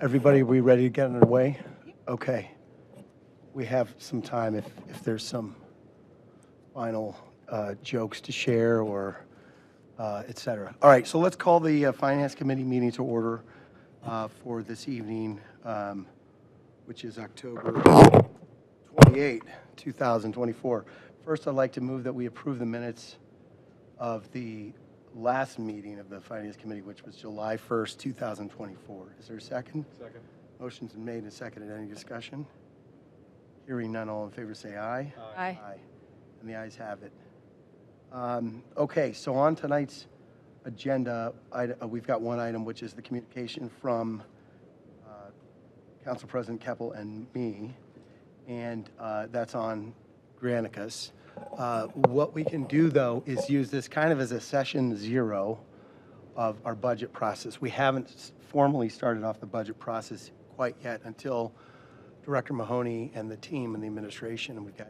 Everybody, we ready to get underway? Okay. We have some time if there's some final jokes to share or et cetera. All right, so let's call the Finance Committee meeting to order for this evening, which is October 28, 2024. First, I'd like to move that we approve the minutes of the last meeting of the Finance Committee, which was July 1st, 2024. Is there a second? Second. Motion's been made and seconded. Any discussion? Hearing none, all in favor say aye. Aye. And the ayes have it. Okay, so on tonight's agenda, we've got one item, which is the communication from Council President Keppel and me, and that's on Granicus. What we can do, though, is use this kind of as a session zero of our budget process. We haven't formally started off the budget process quite yet until Director Mahoney and the team and the administration, and we've got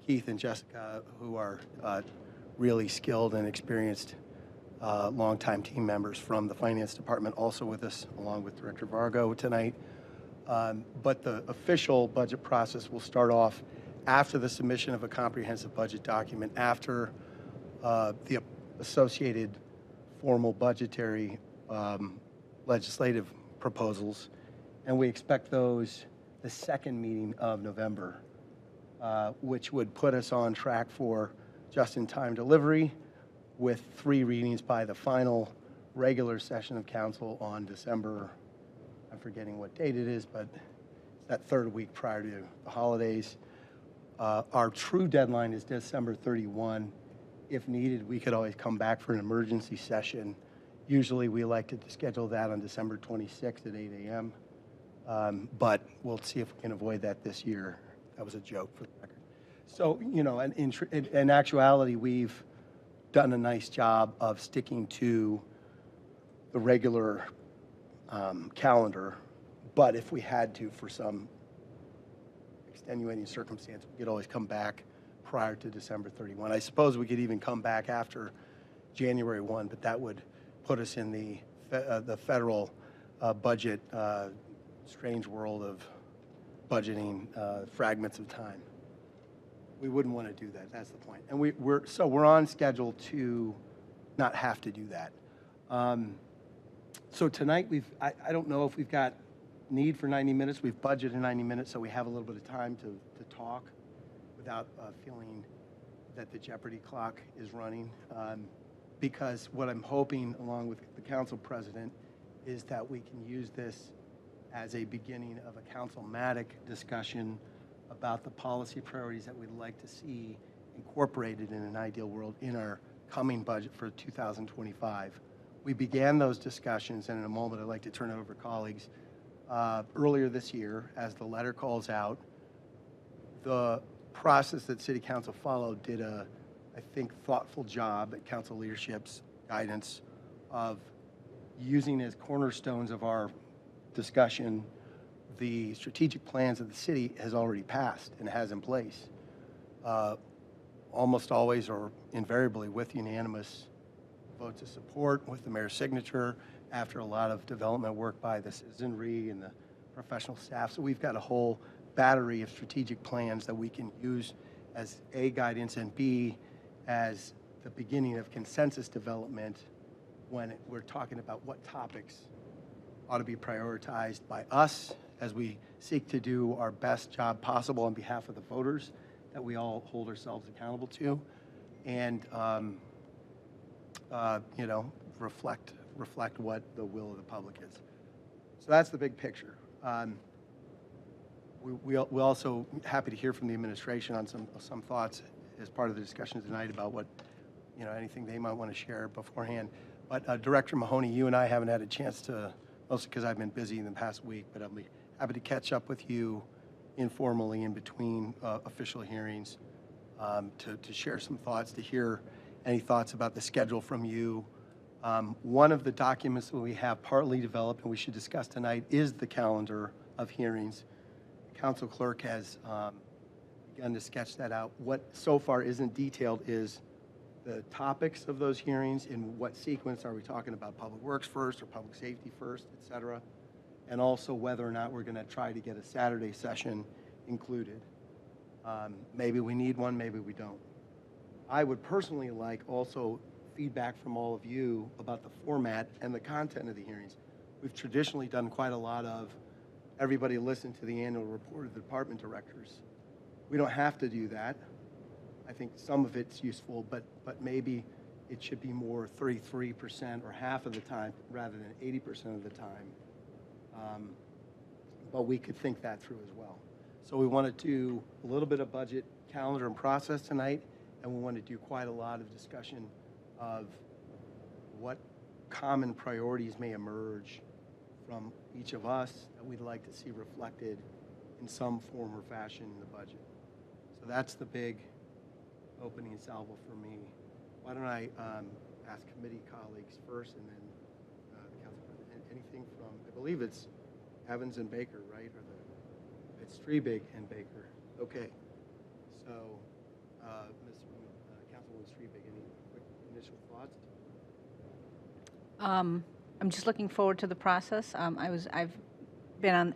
Keith and Jessica, who are really skilled and experienced longtime team members from the Finance Department, also with us, along with Director Vargo tonight. But the official budget process will start off after the submission of a comprehensive budget document, after the associated formal budgetary legislative proposals, and we expect those the second meeting of November, which would put us on track for just-in-time delivery with 3 readings by the final regular session of council on December, I'm forgetting what date it is, but that third week prior to the holidays. Our true deadline is December 31. If needed, we could always come back for an emergency session. Usually we like to schedule that on December 26th at 8 a.m. But we'll see if we can avoid that this year. That was a joke for the record. So, you know, in actuality, we've done a nice job of sticking to the regular calendar. But if we had to, for some extenuating circumstance, we could always come back prior to December 31. I suppose we could even come back after January 1, but that would put us in the federal budget strange world of budgeting fragments of time. We wouldn't want to do that. That's the point. And we're on schedule to not have to do that. So tonight I don't know if we've got need for 90 minutes. We've budgeted 90 minutes, so we have a little bit of time to talk without feeling that the Jeopardy clock is running. Because what I'm hoping, along with the council president, is that we can use this as a beginning of a councilmatic discussion about the policy priorities that we'd like to see incorporated in an ideal world in our coming budget for 2025. We began those discussions, and in a moment I'd like to turn it over to colleagues. Earlier this year, as the letter calls out, the process that City Council followed did a, I think, thoughtful job at council leadership's guidance of using as cornerstones of our discussion the strategic plans that the city has already passed and has in place, almost always or invariably with unanimous votes of support, with the mayor's signature, after a lot of development work by the citizenry and the professional staff. So we've got a whole battery of strategic plans that we can use as A, guidance, and B, as the beginning of consensus development when we're talking about what topics ought to be prioritized by us as we seek to do our best job possible on behalf of the voters that we all hold ourselves accountable to, and you know, reflect what the will of the public is. So that's the big picture. We also happy to hear from the administration on some thoughts as part of the discussion tonight about what, you know, anything they might want to share beforehand. But Director Mahoney, you and I haven't had a chance to, mostly because I've been busy in the past week, but I'll be happy to catch up with you informally in between official hearings to share some thoughts, to hear any thoughts about the schedule from you. One of the documents that we have partly developed and we should discuss tonight is the calendar of hearings. The council clerk has begun to sketch that out. What so far isn't detailed is the topics of those hearings, in what sequence are we talking about, public works first or public safety first, et cetera. and also whether or not we're going to try to get a Saturday session included. Maybe we need one, maybe we don't. I would personally like also feedback from all of you about the format and the content of the hearings. We've traditionally done quite a lot of everybody listen to the annual report of the department directors. We don't have to do that. I think some of it's useful, but maybe it should be more 33% or half of the time rather than 80% of the time. But we could think that through as well. So we want to do a little bit of budget calendar and process tonight, and we want to do quite a lot of discussion of what common priorities may emerge from each of us that we'd like to see reflected in some form or fashion in the budget. So that's the big opening salvo for me. Why don't I ask committee colleagues first, and then the council president. Anything from, I believe it's Evans and Baker, right? Or it's Streebig and Baker. Okay. So, Councilwoman Streebig, any quick initial thoughts? I'm just looking forward to the process. I've been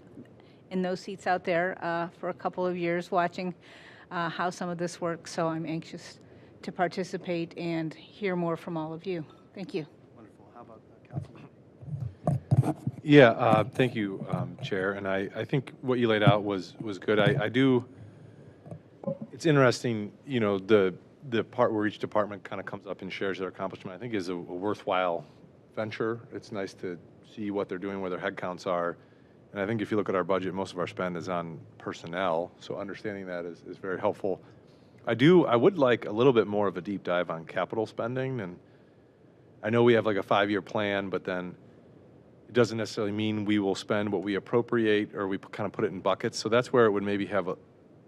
in those seats out there for a couple of years watching how some of this works, so I'm anxious to participate and hear more from all of you. Thank you. Wonderful. How about Councilman? Yeah, thank you, Chair. And I think what you laid out was good. I do. It's interesting, you know, the part where each department kind of comes up and shares their accomplishment, I think is a worthwhile venture. It's nice to see what they're doing, where their headcounts are. And I think if you look at our budget, most of our spend is on personnel. So understanding that is very helpful. I would like a little bit more of a deep dive on capital spending. And I know we have like a 5-year plan, but then it doesn't necessarily mean we will spend what we appropriate, or we kind of put it in buckets. So that's where it would maybe have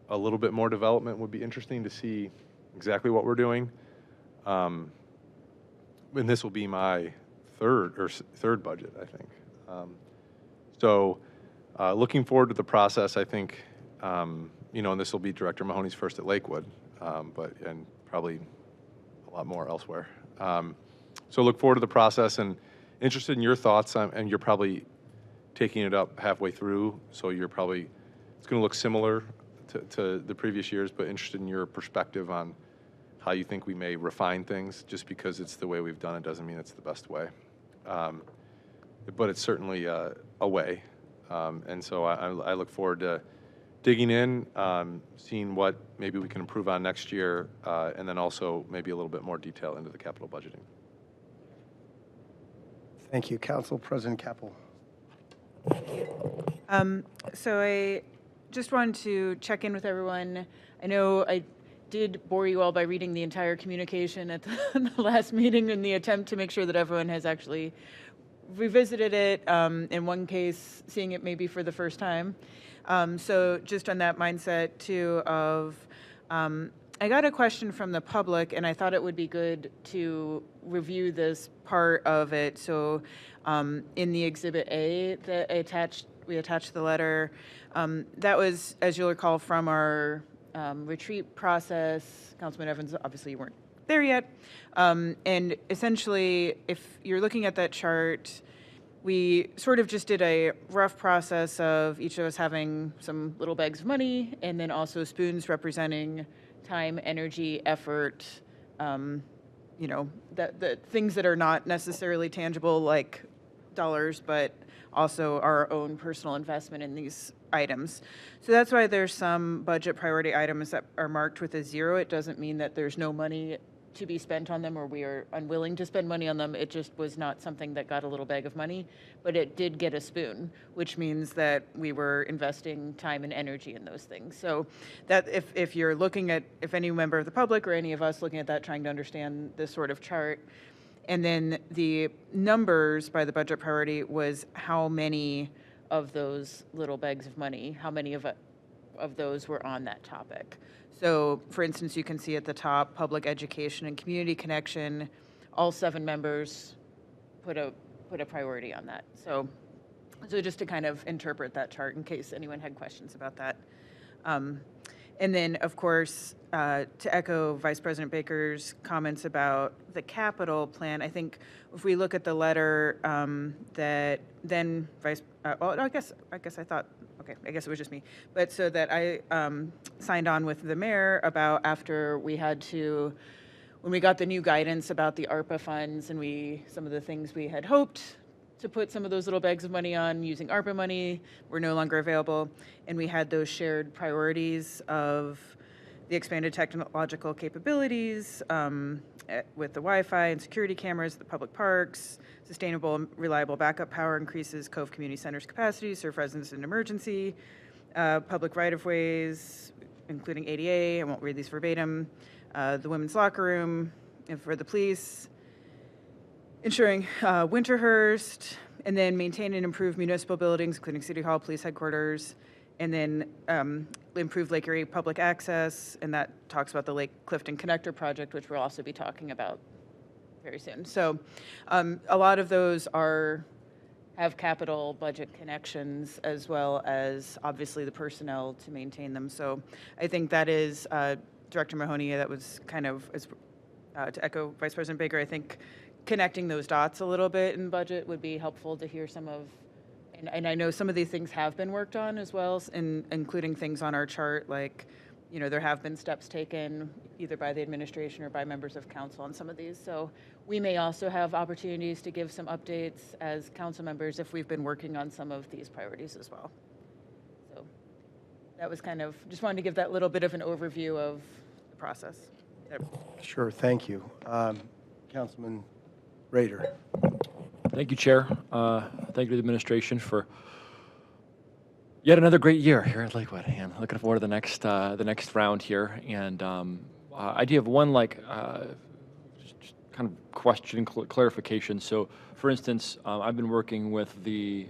a little bit more development. Would be interesting to see exactly what we're doing. And this will be my third budget, I think. So looking forward to the process. I think, you know, and this will be Director Mahoney's first at Lakewood, and probably a lot more elsewhere. So look forward to the process and interested in your thoughts. And you're probably taking it up halfway through, so it's going to look similar to the previous years, but interested in your perspective on how you think we may refine things. Just because it's the way we've done it doesn't mean it's the best way. But it's certainly a way. And so I look forward to digging in, seeing what maybe we can improve on next year, and then also maybe a little bit more detail into the capital budgeting. Thank you. Council President Keppel. So I just wanted to check in with everyone. I know I did bore you all by reading the entire communication at the last meeting in the attempt to make sure that everyone has actually revisited it, in one case, seeing it maybe for the first time. So just on that mindset, too, of I got a question from the public, and I thought it would be good to review this part of it. So in the Exhibit A that we attached the letter, that was, as you'll recall, from our retreat process. Councilman Evans, obviously you weren't there yet. And essentially, if you're looking at that chart, we sort of just did a rough process of each of us having some little bags of money, and then also spoons representing time, energy, effort, you know, the things that are not necessarily tangible like dollars, but also our own personal investment in these items. So that's why there's some budget priority items that are marked with a 0. It doesn't mean that there's no money to be spent on them or we are unwilling to spend money on them. It just was not something that got a little bag of money, but it did get a spoon, which means that we were investing time and energy in those things. So that if you're looking at, if any member of the public or any of us looking at that, trying to understand this sort of chart, and then the numbers by the budget priority was how many of those little bags of money, how many of those were on that topic. So, for instance, you can see at the top, public education and community connection, all 7 members put a priority on that. So just to kind of interpret that chart in case anyone had questions about that. And then, of course, to echo Vice President Baker's comments about the capital plan, I think if we look at the letter that then I guess I thought, okay, I guess it was just me, but so that I signed on with the mayor about after we had to, when we got the new guidance about the ARPA funds and some of the things we had hoped to put some of those little bags of money on using ARPA money were no longer available. And we had those shared priorities of the expanded technological capabilities with the Wi-Fi and security cameras, the public parks, sustainable and reliable backup power increases Cove Community Center's capacity, serve residents in emergency, public right-of-ways, including ADA, I won't read these verbatim, the women's locker room for the police, ensuring Winterhurst, and then maintain and improve municipal buildings, including City Hall, Police Headquarters, and then improve Lake Erie public access, and that talks about the Lake Clifton Connector project, which we'll also be talking about very soon. So a lot of those have capital budget connections as well as obviously the personnel to maintain them. So I think that is, Director Mahoney, that was kind of, to echo Vice President Baker, I think connecting those dots a little bit in budget would be helpful to hear some of, and I know some of these things have been worked on as well, including things on our chart, like, there have been steps taken either by the administration or by members of council on some of these. So we may also have opportunities to give some updates as council members if we've been working on some of these priorities as well. So that was kind of, just wanted to give that little bit of an overview of the process. Sure, thank you. Councilman Rader. Thank you, Chair. Thank you to the administration for yet another great year here at Lakewood, and looking forward to the next round here. And I do have one just kind of question clarification. So, for instance, I've been working with the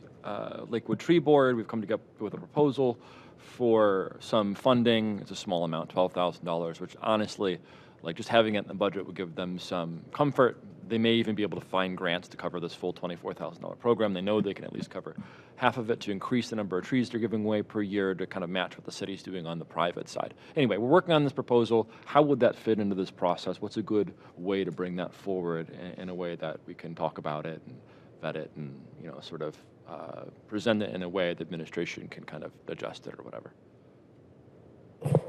Lakewood Tree Board. We've come together with a proposal for some funding. It's a small amount, $12,000, which honestly, like just having it in the budget would give them some comfort. They may even be able to find grants to cover this full $24,000 program. They know they can at least cover half of it to increase the number of trees they're giving away per year to kind of match what the city's doing on the private side. Anyway, we're working on this proposal. How would that fit into this process? What's a good way to bring that forward in a way that we can talk about it and vet it and, sort of present it in a way the administration can kind of adjust it or whatever?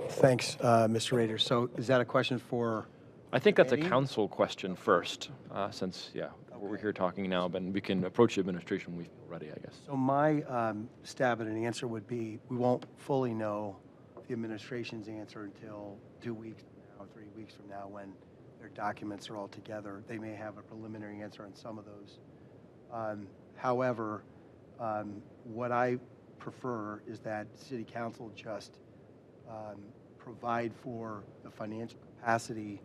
Thanks, Mr. Rader. So is that a question for? I think that's a Committee? council question first, since, we're here talking now, but we can approach the administration when we feel ready, I guess. So my stab at an answer would be, we won't fully know the administration's answer until 2 weeks from now, 3 weeks from now, when their documents are all together. They may have a preliminary answer on some of those. However, what I prefer is that City Council just provide for the financial capacity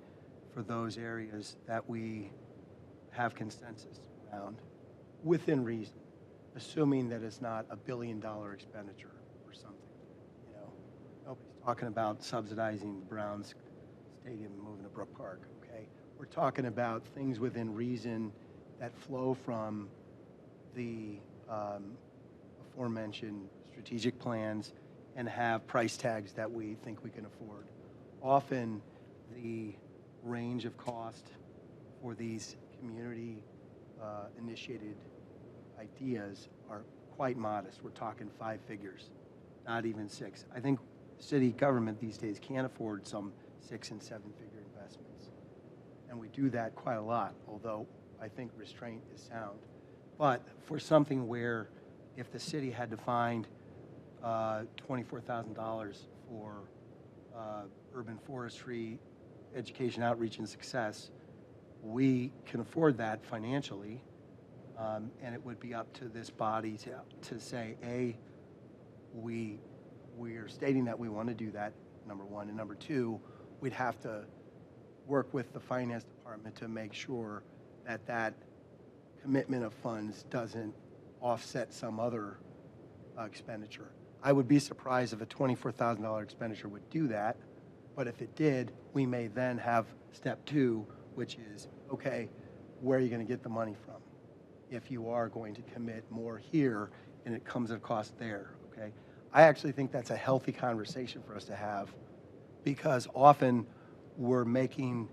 for those areas that we have consensus around within reason, assuming that it's not $1 billion expenditure or something. Nobody's talking about subsidizing the Browns Stadium and moving to Brook Park, okay? We're talking about things within reason that flow from the aforementioned strategic plans and have price tags that we think we can afford. Often the range of cost for these community initiated ideas are quite modest. We're talking 5 figures, not even 6. I think city government these days can't afford some 6 and 7 figure investments. And we do that quite a lot, although I think restraint is sound. But for something where if the city had to find $24,000 for urban forestry, education, outreach, and success, we can afford that financially, and it would be up to this body to say, A, we are stating that we want to do that, number one, and number two, we'd have to work with the finance department to make sure that that commitment of funds doesn't offset some other expenditure. I would be surprised if a $24,000 expenditure would do that, but if it did, we may then have step 2, which is, okay, where are you going to get the money from? If you are going to commit more here and it comes at a cost there, okay? I actually think that's a healthy conversation for us to have because often we're making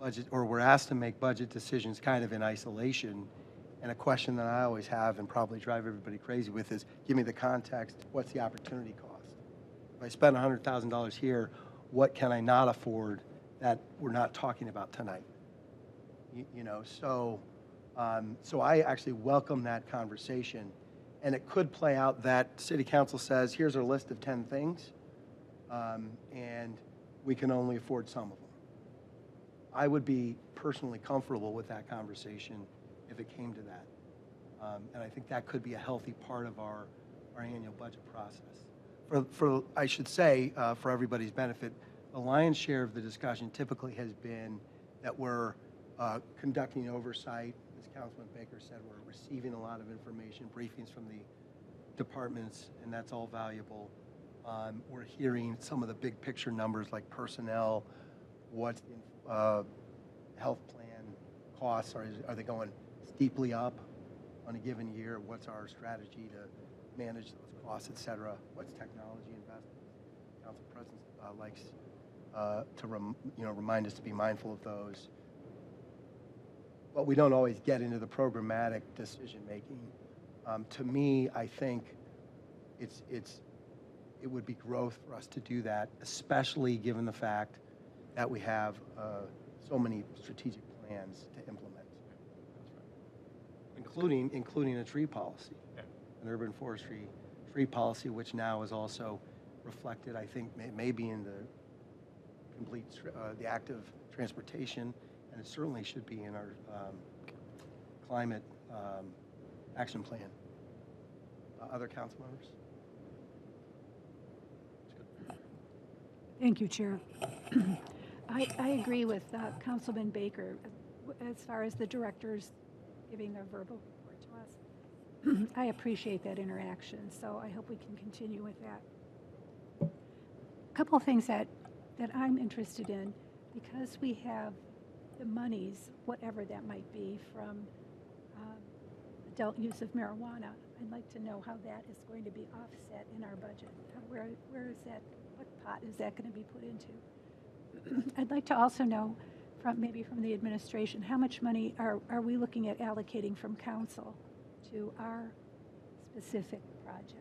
budget, or we're asked to make budget decisions kind of in isolation. And a question that I always have and probably drive everybody crazy with is, give me the context, what's the opportunity cost? If I spend $100,000 here, what can I not afford that we're not talking about tonight? So I actually welcome that conversation. And it could play out that City Council says, here's our list of 10 things, and we can only afford some of them. I would be personally comfortable with that conversation if it came to that. And I think that could be a healthy part of our annual budget process. I should say, for everybody's benefit, the lion's share of the discussion typically has been that we're conducting oversight. As Councilman Baker said, we're receiving a lot of information, briefings from the departments, and that's all valuable. We're hearing some of the big picture numbers like personnel, what's the health plan costs, are they going steeply up on a given year? What's our strategy to manage those costs, et cetera? What's technology investments? Council President likes to remind us to be mindful of those. But we don't always get into the programmatic decision making. To me, I think it would be growth for us to do that, especially given the fact that we have so many strategic plans to implement, including a tree policy, an urban forestry tree policy, which now is also reflected, I think, maybe in the active transportation, and it certainly should be in our climate action plan. Other council members? Thank you, Chair. I agree with Councilman Baker as far as the directors giving their verbal report to us. I appreciate that interaction, so I hope we can continue with that. A couple of things that I'm interested in, because we have the monies, whatever that might be, from adult use of marijuana, I'd like to know how that is going to be offset in our budget. Where is that? What pot is that going to be put into? I'd like to also know, maybe from the administration, how much money are we looking at allocating from council to our specific projects?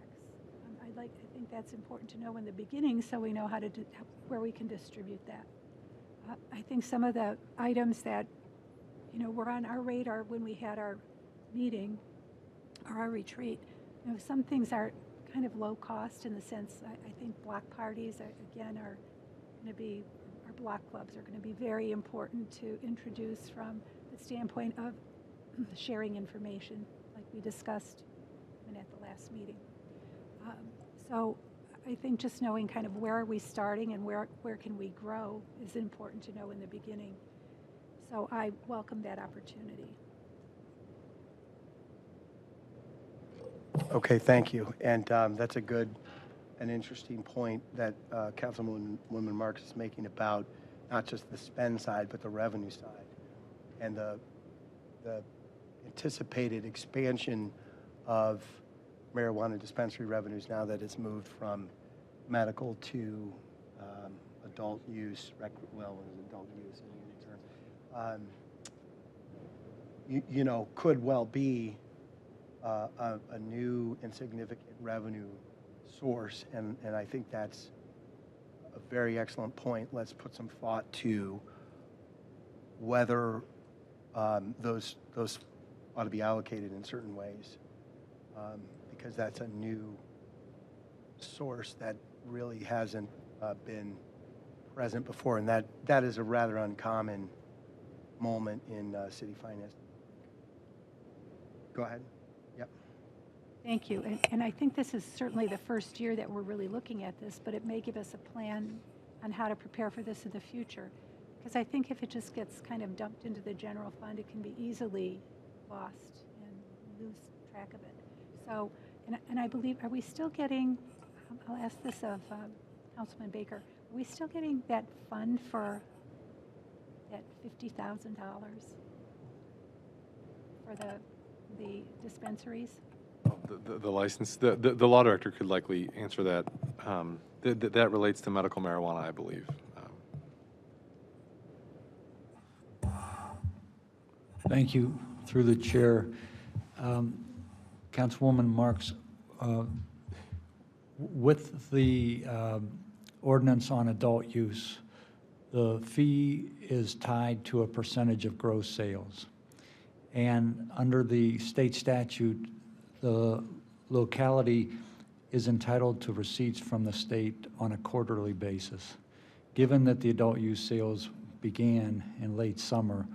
I think that's important to know in the beginning, so we know where we can distribute that. I think some of the items that were on our radar when we had our meeting or our retreat, some things are kind of low cost in the sense, I think block parties again are going to be, our block clubs are going to be very important to introduce from the standpoint of sharing information like we discussed at the last meeting. So I think just knowing kind of where are we starting and where can we grow is important to know in the beginning. So I welcome that opportunity. Okay, thank you. And that's a good and interesting point that Councilwoman Marks is making about not just the spend side, but the revenue side. And the anticipated expansion of marijuana dispensary revenues now that it's moved from medical to adult use, adult use, could well be a new and significant revenue source, and I think that's a very excellent point. Let's put some thought to whether those ought to be allocated in certain ways, because that's a new source that really hasn't been present before, and that is a rather uncommon moment in city finance. Go ahead. Yep. Thank you. And I think this is certainly the first year that we're really looking at this, but it may give us a plan on how to prepare for this in the future. Because I think if it just gets kind of dumped into the general fund, it can be easily lost and lose track of it. So, and I believe, are we still getting, I'll ask this of Councilman Baker, are we still getting that fund for that $50,000 for the dispensaries? The license, the law director could likely answer that That relates to medical marijuana, I believe. Thank you, through the chair. Councilwoman Marks, with the ordinance on adult use, the fee is tied to a percentage of gross sales. And under the state statute, the locality is entitled to receipts from the state on a quarterly basis. Given that the adult use sales began in late summer,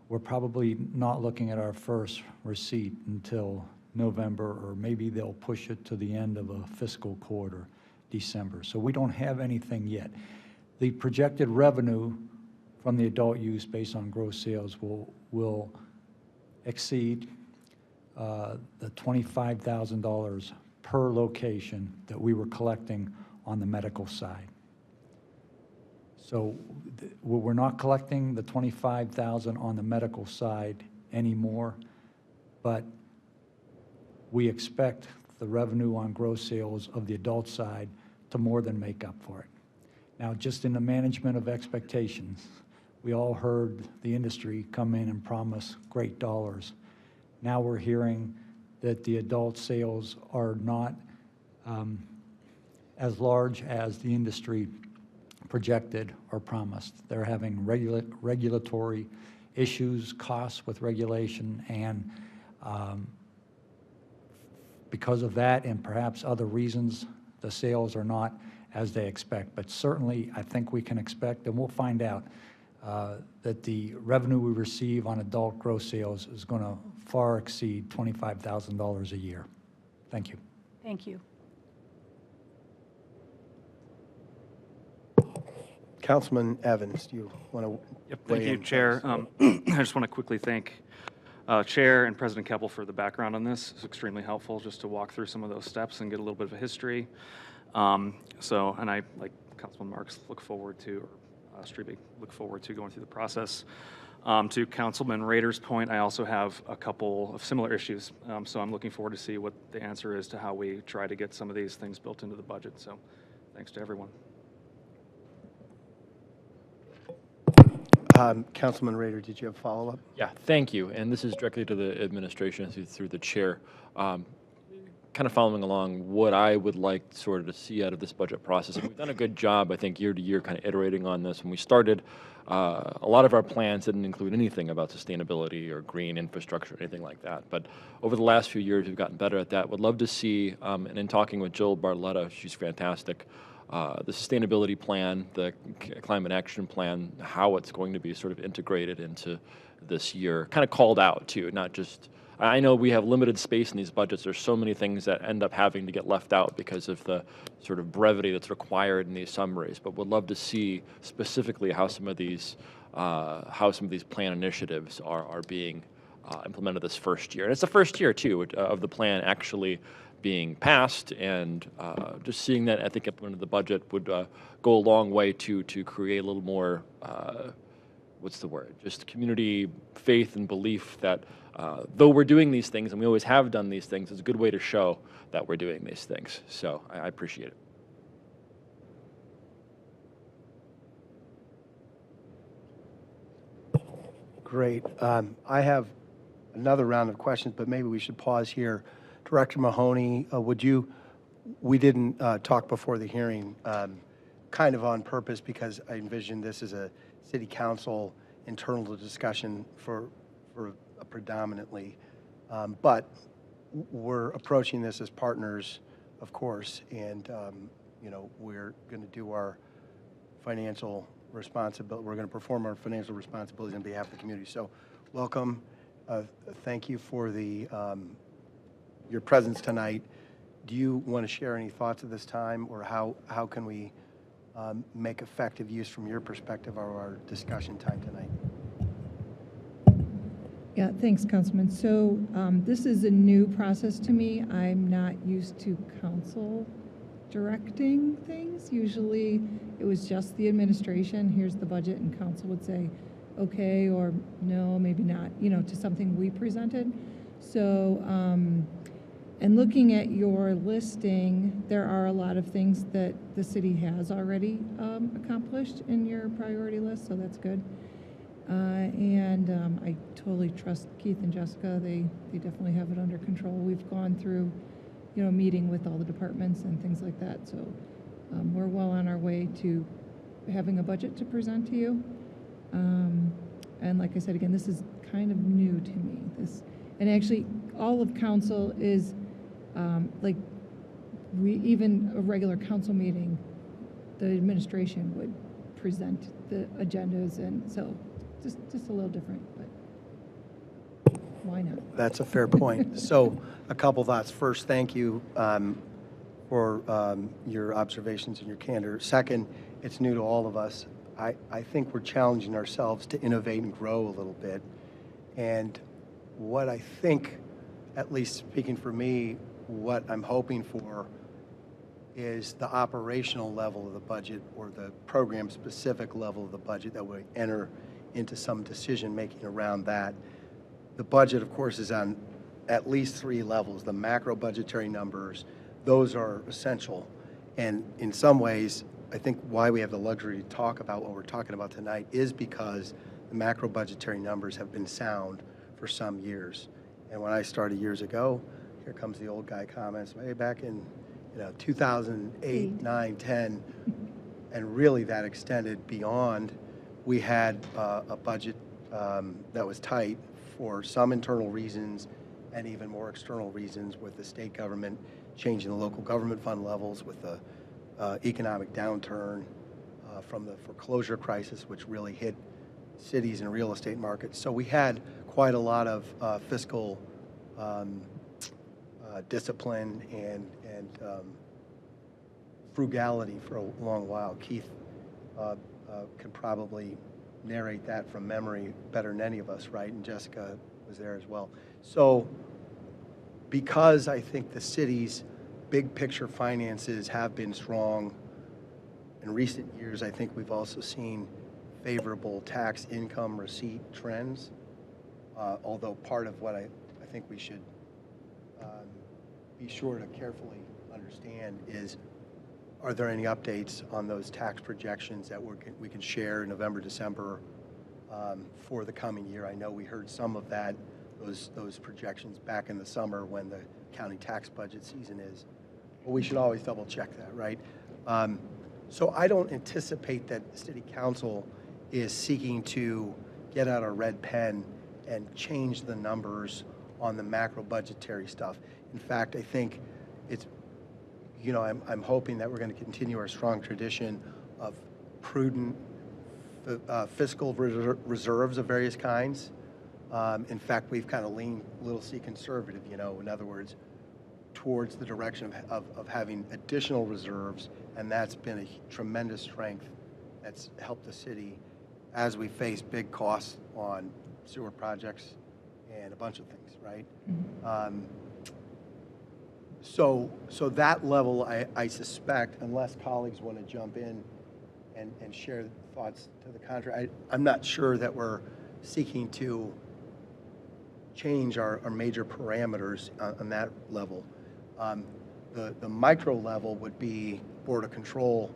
we're probably not looking at our first receipt until November, or maybe they'll push it to the end of a fiscal quarter, December. So we don't have anything yet. The projected revenue from the adult use based on gross sales will exceed the $25,000 per location that we were collecting on the medical side. So we're not collecting the $25,000 on the medical side anymore, but we expect the revenue on gross sales of the adult side to more than make up for it. Now, just in the management of expectations, we all heard the industry come in and promise great dollars. Now we're hearing that the adult sales are not as large as the industry projected or promised. They're having regulatory issues, costs with regulation, and because of that and perhaps other reasons, the sales are not as they expect. But certainly, I think we can expect, and we'll find out, that the revenue we receive on adult gross sales is going to far exceed $25,000 a year. Thank you. Thank you. Councilman Evans, do you want to? Yep, thank you, Chair. I just want to quickly thank Chair and President Keppel for the background on this. It's extremely helpful just to walk through some of those steps and get a little bit of a history. And I, like Councilman Marks, look forward to, or Strebe, look forward to going through the process. To Councilman Rader's point, I also have a couple of similar issues. So I'm looking forward to see what the answer is to how we try to get some of these things built into the budget. So thanks to everyone. Councilman Rader, did you have a follow-up? Yeah, thank you. And this is directly to the administration through the chair. Kind of following along what I would like sort of to see out of this budget process. And we've done a good job, I think, year to year kind of iterating on this. When we started, a lot of our plans didn't include anything about sustainability or green infrastructure or anything like that. But over the last few years, we've gotten better at that. Would love to see, and in talking with Jill Barletta, she's fantastic, the sustainability plan, the climate action plan, how it's going to be sort of integrated into this year, kind of called out too, not just, I know we have limited space in these budgets. There's so many things that end up having to get left out because of the sort of brevity that's required in these summaries, but would love to see specifically how some of these plan initiatives are being implemented this first year. And it's the first year too of the plan actually being passed, and just seeing that, I think, implemented the budget would go a long way to create a little more, what's the word, just community faith and belief that though we're doing these things, and we always have done these things, it's a good way to show that we're doing these things. So I appreciate it. Great. I have another round of questions, but maybe we should pause here. Director Mahoney, we didn't talk before the hearing, kind of on purpose, because I envisioned this as a city council internal discussion for predominantly, but we're approaching this as partners, of course, and we're going to do our financial responsibility. We're going to perform our financial responsibilities on behalf of the community. So, welcome. Thank you for your presence tonight. Do you want to share any thoughts at this time, or how can we make effective use from your perspective of our discussion time tonight? Yeah, thanks, Councilman. So this is a new process to me. I'm not used to council directing things. Usually it was just the administration, here's the budget, and council would say, okay, or no, maybe not, to something we presented. So And looking at your listing, there are a lot of things that the city has already accomplished in your priority list, so that's good. And I totally trust Keith and Jessica. They definitely have it under control. We've gone through, meeting with all the departments and things like that. So we're well on our way to having a budget to present to you. And like I said, again, this is kind of new to me. And actually, all of council is even a regular council meeting, the administration would present the agendas, and so just a little different, but why not? That's a fair point. So a couple thoughts. First, thank you for your observations and your candor. Second, it's new to all of us. I think we're challenging ourselves to innovate and grow a little bit. And what I think, at least speaking for me, what I'm hoping for is the operational level of the budget or the program-specific level of the budget that we enter into some decision-making around that. The budget, of course, is on at least 3 levels. The macro budgetary numbers, those are essential. And in some ways, I think why we have the luxury to talk about what we're talking about tonight is because the macro budgetary numbers have been sound for some years. And when I started years ago, here comes the old guy comments, way back in 2008, 9, 10, and really that extended beyond. We had a budget that was tight for some internal reasons and even more external reasons, with the state government changing the local government fund levels, with the economic downturn from the foreclosure crisis, which really hit cities and real estate markets. So we had quite a lot of fiscal discipline and frugality for a long while. Keith could probably narrate that from memory better than any of us, right? And Jessica was there as well. So because I think the city's big picture finances have been strong in recent years, I think we've also seen favorable tax income receipt trends, although part of what I think we should be sure to carefully understand is, are there any updates on those tax projections that we can share in November, December for the coming year? I know we heard some of that, those projections back in the summer when the county tax budget season is. But we should always double check that, right? So I don't anticipate that the city council is seeking to get out a red pen and change the numbers on the macro budgetary stuff. In fact, I think it's, I'm hoping that we're going to continue our strong tradition of prudent fiscal reserves of various kinds. In fact, we've kind of leaned a little C conservative, in other words, towards the direction of having additional reserves, and that's been a tremendous strength that's helped the city as we face big costs on sewer projects and a bunch of things, right? Mm-hmm. So that level, I suspect, unless colleagues want to jump in and share thoughts to the contrary, I'm not sure that we're seeking to change our major parameters on that level. The micro level would be Board of Control.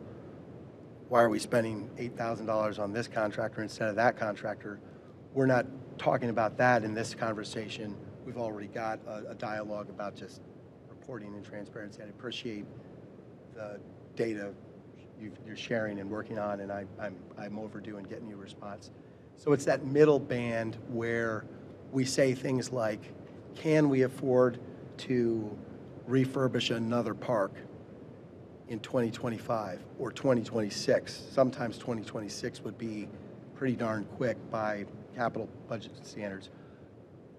Why are we spending $8,000 on this contractor instead of that contractor? We're not talking about that in this conversation. We've already got a dialogue about just reporting and transparency. I appreciate the data you're sharing and working on, and I'm overdue in getting you a response. So it's that middle band where we say things like, can we afford to refurbish another park in 2025 or 2026? Sometimes 2026 would be pretty darn quick by capital budget standards.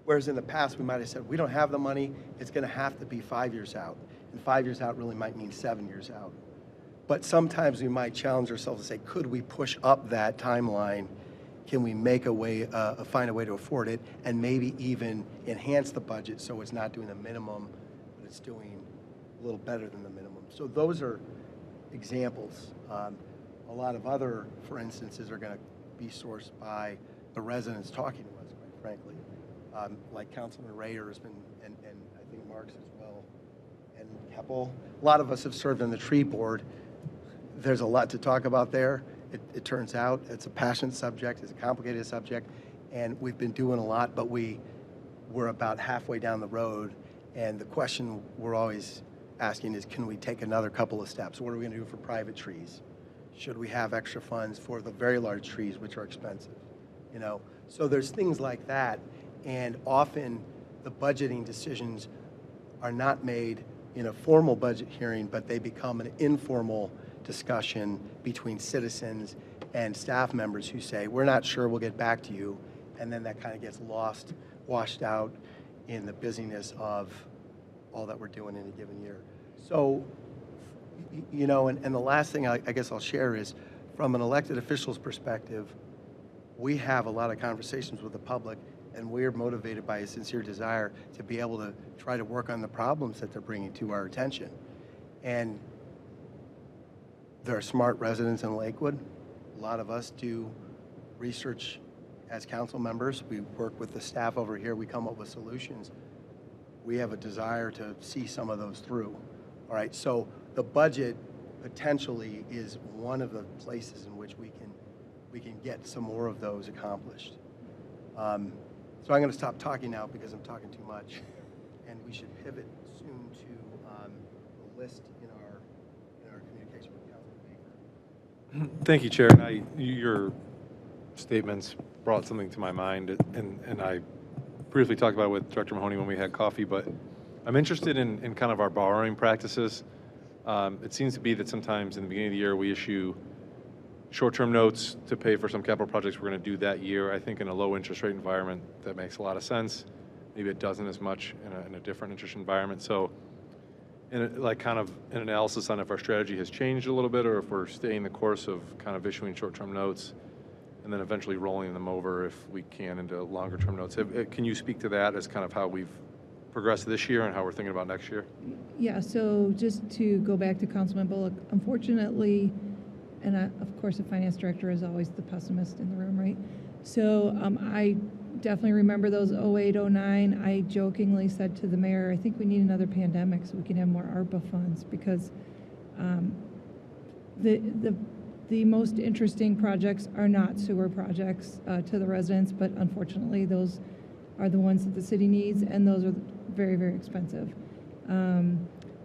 Whereas in the past, we might have said, we don't have the money, it's going to have to be 5 years out. And 5 years out really might mean 7 years out. But sometimes we might challenge ourselves to say, could we push up that timeline? Can we make a way, find a way to afford it, and maybe even enhance the budget so it's not doing the minimum, but it's doing a little better than the minimum? So those are examples. A lot of other, for instances, are going to be sourced by the residents talking to us, quite frankly. like Councilman Rader has been, and I think Marks as well, and Keppel. A lot of us have served on the tree board. There's a lot to talk about there. It turns out it's a passionate subject, it's a complicated subject, and we've been doing a lot, but we're about halfway down the road, and the question we're always asking is, can we take another couple of steps? What are we going to do for private trees? Should we have extra funds for the very large trees, which are expensive? You know, so there's things like that, and often the budgeting decisions are not made in a formal budget hearing, but they become an informal discussion between citizens and staff members who say, we're not sure, we'll get back to you, and then that kind of gets washed out in the busyness of all that we're doing in a given year. So, you know, and the last thing I guess I'll share is, from an elected official's perspective, we have a lot of conversations with the public, and we're motivated by a sincere desire to be able to try to work on the problems that they're bringing to our attention. And there are smart residents in Lakewood. A lot of us do research as council members. We work with the staff over here. We come up with solutions. We have a desire to see some of those through. All right, so the budget potentially is one of the places in which we can get some more of those accomplished. So I'm going to stop talking now because I'm talking too much, and we should pivot soon to the list in our communication with Councilman Baker. Thank you, Chair. And your statements brought something to my mind, and I briefly talked about it with Director Mahoney when we had coffee, but I'm interested in kind of our borrowing practices. It seems to be that sometimes in the beginning of the year we issue short-term notes to pay for some capital projects we're going to do that year. I think in a low interest rate environment that makes a lot of sense. Maybe it doesn't as much in a different interest environment. So like kind of an analysis on if our strategy has changed a little bit, or if we're staying the course of kind of issuing short-term notes and then eventually rolling them over if we can into longer-term notes. Can you speak to that as kind of how we've progressed this year and how we're thinking about next year? Yeah, so just to go back to Councilman Bullock, unfortunately, and of course the finance director is always the pessimist in the room, right? So I definitely remember those 08, 09. I jokingly said to the mayor, I think we need another pandemic so we can have more ARPA funds, because the most interesting projects are not sewer projects to the residents, but unfortunately those are the ones that the city needs, and those are very, very expensive.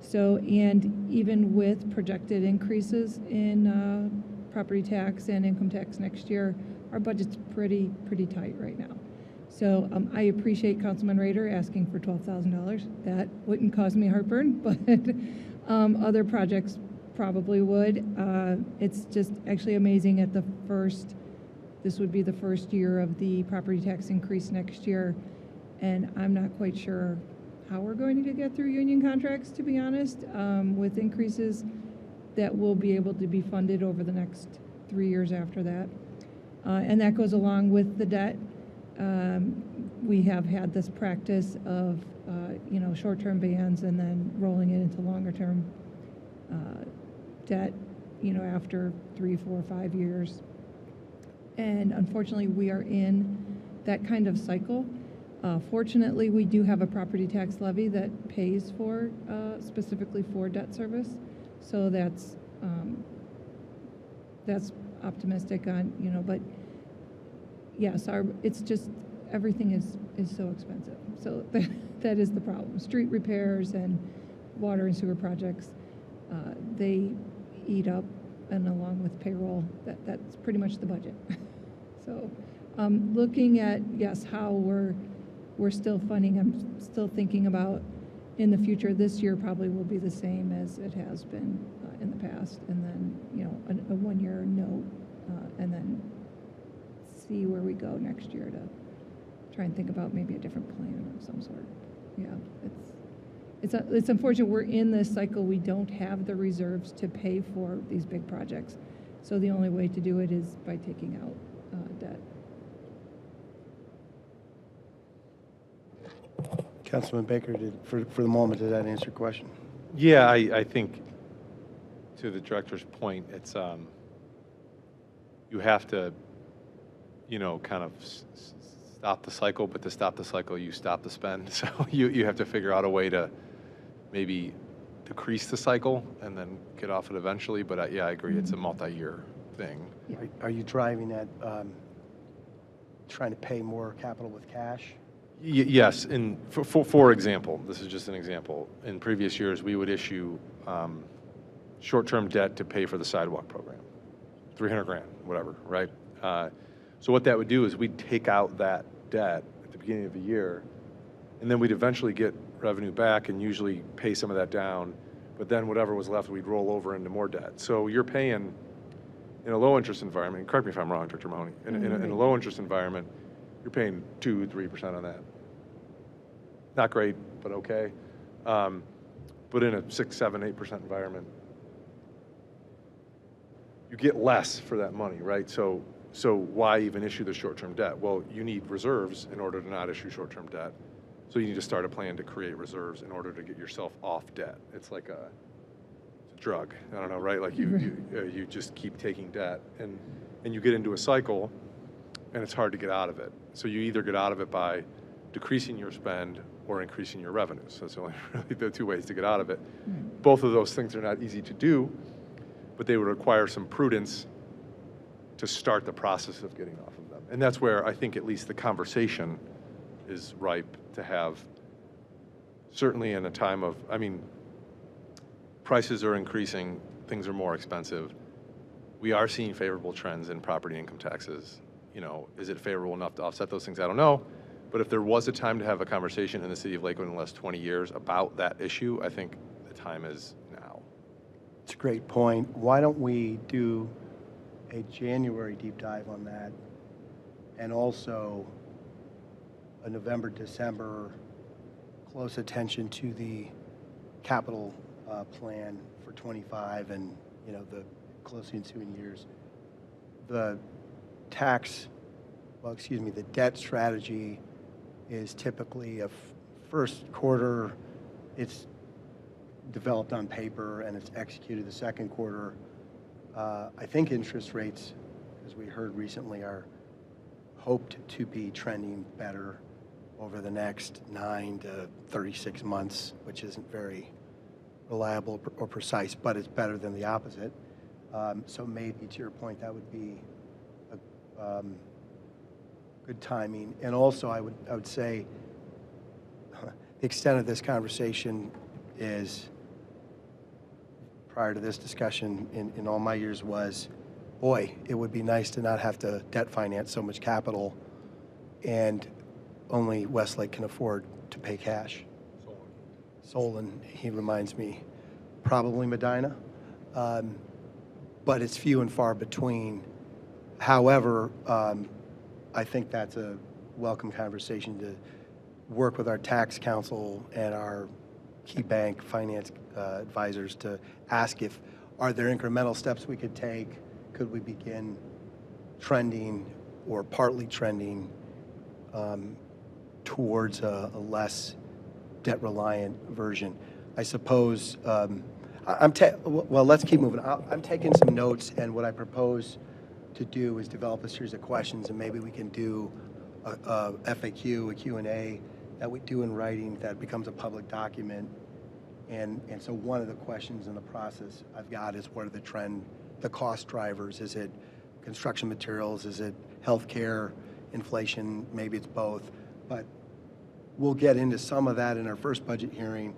So, and even with projected increases in property tax and income tax next year, our budget's pretty tight right now. So I appreciate Councilman Rader asking for $12,000. That wouldn't cause me heartburn, but other projects probably would. It's just actually amazing at this would be the first year of the property tax increase next year, and I'm not quite sure how we're going to get through union contracts, to be honest, with increases that will be able to be funded over the next 3 years after that. And that goes along with the debt. We have had this practice of, short-term bans and then rolling it into longer-term debt, after 3, 4, 5 years. And unfortunately, we are in that kind of cycle. Fortunately, we do have a property tax levy that pays for, specifically for debt service. So that's optimistic on, but yes, it's just, everything is so expensive. So that is the problem. Street repairs and water and sewer projects, they eat up, and along with payroll, that's pretty much the budget. So looking at, yes, how we're still funding, I'm still thinking about in the future, this year probably will be the same as it has been in the past, and then, a one-year note, and then see where we go next year to try and think about maybe a different plan of some sort. Yeah, it's unfortunate we're in this cycle. We don't have the reserves to pay for these big projects. So the only way to do it is by taking out debt. Councilman Baker, for the moment, did that answer your question? Yeah, I think to the director's point, it's you have to, kind of stop the cycle, but to stop the cycle, you stop the spend. So you have to figure out a way to maybe decrease the cycle and then get off it eventually. But yeah, I agree, it's a multi-year thing. Are you driving at trying to pay more capital with cash? Yes, and for example, this is just an example. In previous years, we would issue short-term debt to pay for the sidewalk program, 300 grand, whatever, right? So what that would do is we'd take out that debt at the beginning of the year, and then we'd eventually get revenue back and usually pay some of that down, but then whatever was left, we'd roll over into more debt. So you're paying, in a low-interest environment, correct me if I'm wrong, Director Mahoney, in a low-interest environment, you're paying 2-3% on that. Not great, but okay. But in a 6, 7, 8% environment, you get less for that money, right? So why even issue the short-term debt? Well, you need reserves in order to not issue short-term debt. So you need to start a plan to create reserves in order to get yourself off debt. It's like it's a drug. I don't know, right? Like you just keep taking debt, and you get into a cycle, and it's hard to get out of it. So you either get out of it by decreasing your spend or increasing your revenues. So it's only really the two ways to get out of it. Both of those things are not easy to do, but they would require some prudence to start the process of getting off of them. And that's where I think at least the conversation is ripe to have, certainly in a time of, I mean, prices are increasing, things are more expensive. We are seeing favorable trends in property income taxes. You know, is it favorable enough to offset those things? I don't know. But if there was a time to have a conversation in the city of Lakewood in the last 20 years about that issue, I think the time is now. It's a great point. Why don't we do a January deep dive on that, and also a November, December close attention to the capital plan for 25 and, you know, the closely ensuing years. The the debt strategy is typically a first quarter, it's developed on paper and it's executed the second quarter. I think interest rates, as we heard recently, are hoped to be trending better over the next 9 to 36 months, which isn't very reliable or precise, but it's better than the opposite. So maybe, to your point, that would be a good timing. And also, I would say the extent of this conversation is, prior to this discussion in all my years, was, boy, it would be nice to not have to debt finance so much capital, and only Westlake can afford to pay cash. Solon, he reminds me, probably Medina, but it's few and far between. However, I think that's a welcome conversation to work with our tax counsel and our key bank finance advisors to ask if, are there incremental steps we could take? Could we begin trending or partly trending towards a less debt-reliant version? I suppose, well, let's keep moving. I'm taking some notes, and what I propose to do is develop a series of questions, and maybe we can do a FAQ, a Q&A that we do in writing that becomes a public document. And so one of the questions in the process I've got is, what are the cost drivers? Is it construction materials? Is it healthcare, inflation? Maybe it's both. But we'll get into some of that in our first budget hearing.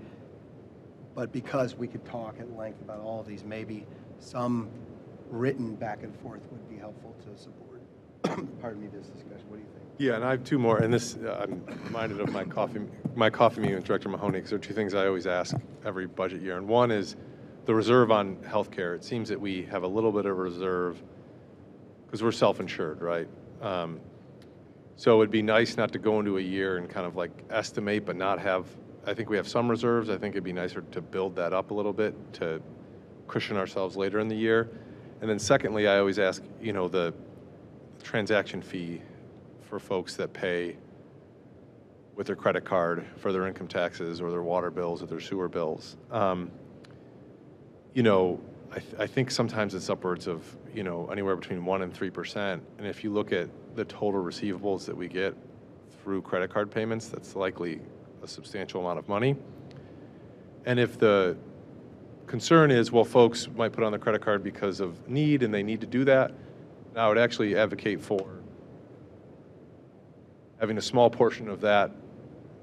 But because we could talk at length about all of these, maybe some written back and forth would be helpful to support, pardon me, this discussion. What do you think? Yeah, and I have two more, and this, I'm reminded of my coffee meeting with Director Mahoney, because there are two things I always ask every budget year, and one is the reserve on healthcare. It seems that we have a little bit of reserve because we're self-insured, right? So it'd be nice not to go into a year and kind of like estimate, but not have, I think we have some reserves. I think it'd be nicer to build that up a little bit to cushion ourselves later in the year. And then secondly, I always ask, you know, the transaction fee for folks that pay with their credit card for their income taxes or their water bills or their sewer bills. You know, I think sometimes it's upwards of, you know, anywhere between 1% and 3%. And if you look at the total receivables that we get through credit card payments. That's likely a substantial amount of money. And if the concern is, well, folks might put on the credit card because of need and they need to do that, I would actually advocate for having a small portion of that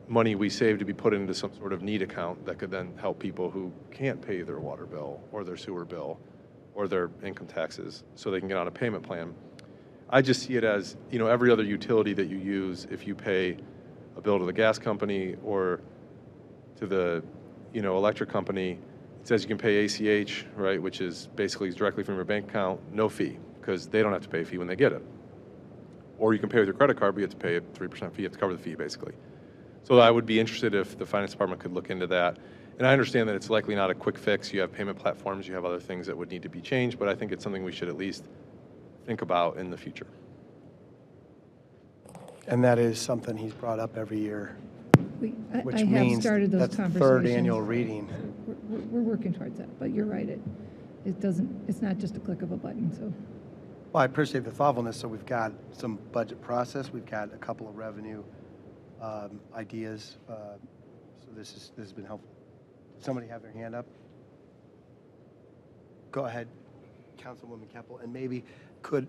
money we save to be put into some sort of need account that could then help people who can't pay their water bill or their sewer bill or their income taxes so they can get on a payment plan. I just see it as, you know, every other utility that you use, if you pay a bill to the gas company or to the, you know, electric company, it says you can pay ACH, right, which is basically directly from your bank account, no fee, because they don't have to pay a fee when they get it. Or you can pay with your credit card, but you have to pay a 3% fee, you have to cover the fee, basically. So I would be interested if the finance department could look into that. And I understand that it's likely not a quick fix. You have payment platforms, you have other things that would need to be changed, but I think it's something we should at least think about in the future. And that is something he's brought up every year, which I have means started those that's the conversations. third annual reading. We're working towards that, but you're right, it's not just a click of a button, so. Well, I appreciate the thoughtfulness. So we've got some budget process. We've got a couple of revenue ideas. So this has been helpful. Did somebody have their hand up? Go ahead, Councilwoman Keppel. And maybe could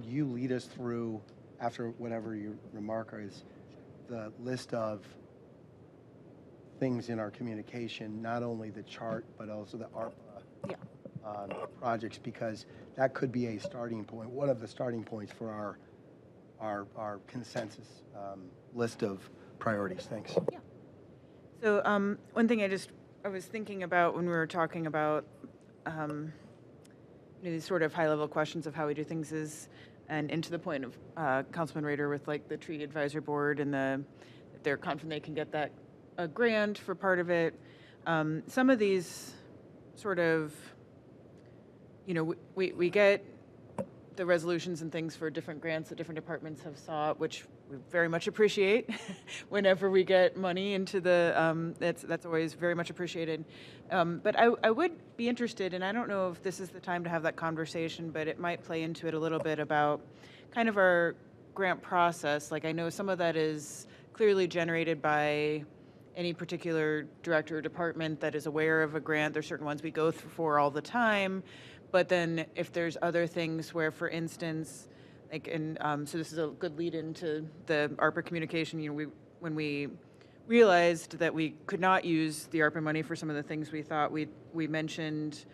you lead us through, after whatever your remark is, the list of things in our communication, not only the chart, but also the ARPA projects, because that could be a starting point, one of the starting points for our consensus list of priorities. Thanks. Yeah. So one thing I was thinking about when we were talking about these sort of high-level questions of how we do things is, and to the point of Councilman Rader with like the tree advisor board and they're confident they can get that a grant for part of it. Some of these sort of, you know, we get the resolutions and things for different grants that different departments have sought, which we very much appreciate. Whenever we get money into the, that's always very much appreciated. But I would be interested, and I don't know if this is the time to have that conversation, but it might play into it a little bit about kind of our grant process. Like I know some of that is clearly generated by any particular director or department that is aware of a grant. There's certain ones we go through for all the time. But then if there's other things where, for instance, like, and so this is a good lead into the ARPA communication, you know, when we realized that we could not use the ARPA money for some of the things we thought we mentioned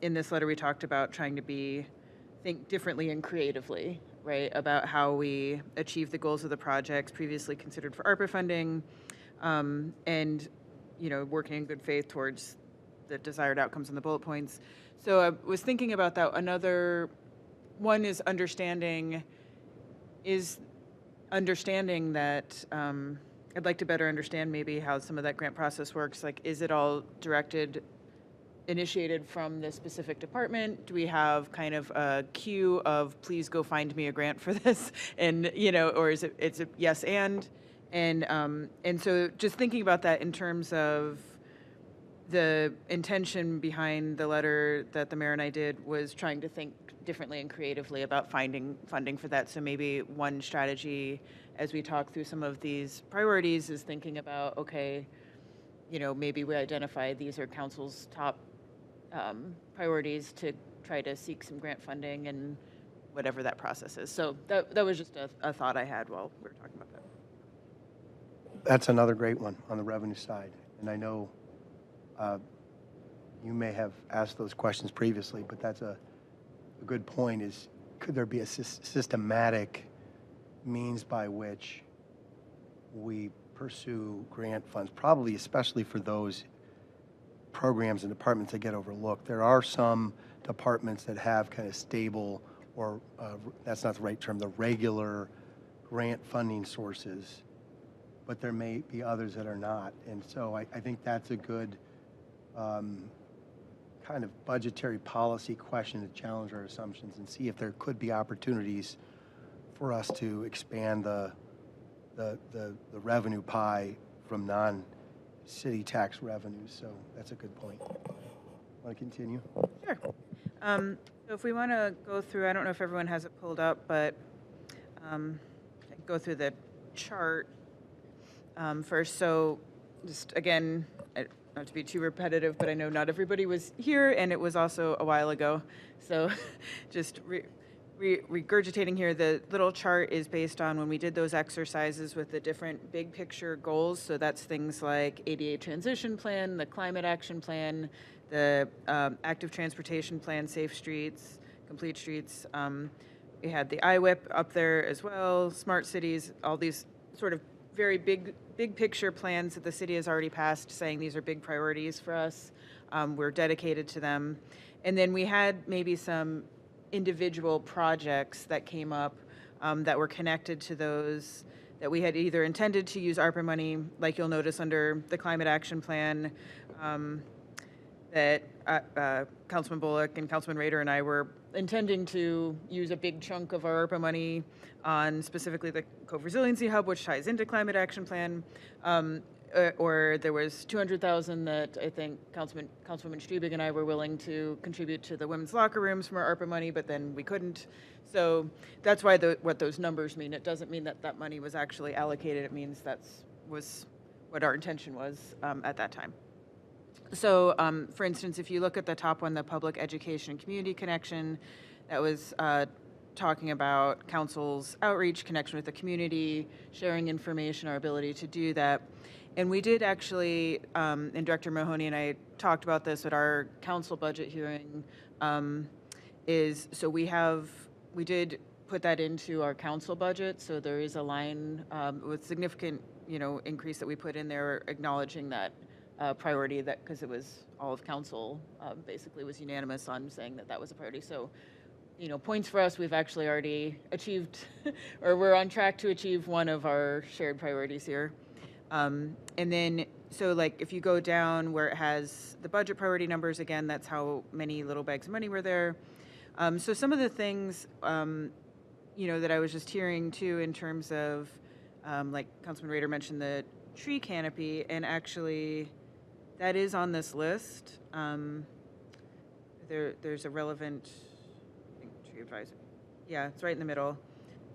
in this letter, we talked about trying to think differently and creatively, right, about how we achieve the goals of the projects previously considered for ARPA funding, and, you know, working in good faith towards the desired outcomes in the bullet points. So I was thinking about that. Another one is understanding that I'd like to better understand maybe how some of that grant process works. Like, is it all initiated from the specific department? Do we have kind of a queue of please go find me a grant for this? And, you know, or is it's a yes and so just thinking about that in terms of the intention behind the letter that the mayor and I did was trying to think differently and creatively about finding funding for that. So maybe one strategy as we talk through some of these priorities is thinking about, okay, you know, maybe we identify these are council's top priorities to try to seek some grant funding and whatever that process is. So that was just a thought I had while we were talking about that. That's another great one on the revenue side. And I know you may have asked those questions previously, but that's a good point is, could there be a systematic means by which we pursue grant funds, probably especially for those programs and departments that get overlooked. There are some departments that have kind of stable, or that's not the right term, the regular grant funding sources, but there may be others that are not. And so I think that's a good kind of budgetary policy question to challenge our assumptions and see if there could be opportunities for us to expand the revenue pie from non-city tax revenues. So that's a good point. Want to continue? Sure. So if we want to go through, I don't know if everyone has it pulled up, but go through the chart first. So just again, not to be too repetitive, but I know not everybody was here, and it was also a while ago. So just regurgitating here, the little chart is based on when we did those exercises with the different big picture goals. So that's things like ADA transition plan, the climate action plan, the active transportation plan, safe streets, complete streets. We had the IWIP up there as well, smart cities, all these sort of very big picture plans that the city has already passed, saying these are big priorities for us. We're dedicated to them. And then we had maybe some individual projects that came up that were connected to those that we had either intended to use ARPA money, like you'll notice under the climate action plan, that Councilman Bullock and Councilman Rader and I were intending to use a big chunk of our ARPA money on specifically the Cove Resiliency Hub, which ties into climate action plan. Or there was $200,000 that I think Councilwoman Strebig and I were willing to contribute to the women's locker rooms from our ARPA money, but then we couldn't. So that's why what those numbers mean. It doesn't mean that that money was actually allocated. It means was what our intention was at that time. So, for instance, if you look at the top one, the public education and community connection, that was talking about council's outreach, connection with the community, sharing information, our ability to do that. And we did actually, and Director Mahoney and I talked about this at our council budget hearing, so we did put that into our council budget. So there is a line with significant, increase that we put in there acknowledging that priority, that because it was all of council basically was unanimous on saying that that was a priority. So, points for us, we've actually already achieved, or we're on track to achieve one of our shared priorities here. And then, so like if you go down where it has the budget priority numbers, again, that's how many little bags of money were there. So some of the things, that I was just hearing too in terms of, like Councilman Rader mentioned the tree canopy, and actually that is on this list. There's a relevant, I think, tree advisory. Yeah, it's right in the middle.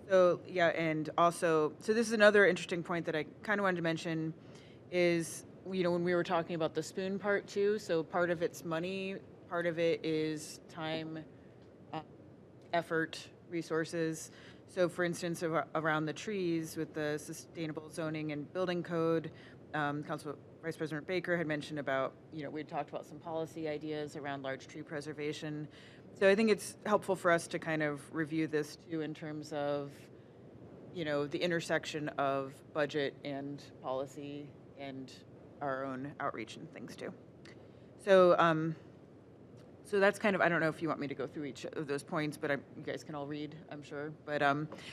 So yeah, and also, so this is another interesting point that I kind of wanted to mention is, when we were talking about the spoon part too, so part of it's money, part of it is time, effort, resources. So for instance, around the trees with the sustainable zoning and building code, Council Vice President Baker had mentioned about, we had talked about some policy ideas around large tree preservation. So I think it's helpful for us to kind of review this too in terms of, the intersection of budget and policy and our own outreach and things too. So, so that's kind of, I don't know if you want me to go through each of those points, but you guys can all read, I'm sure. But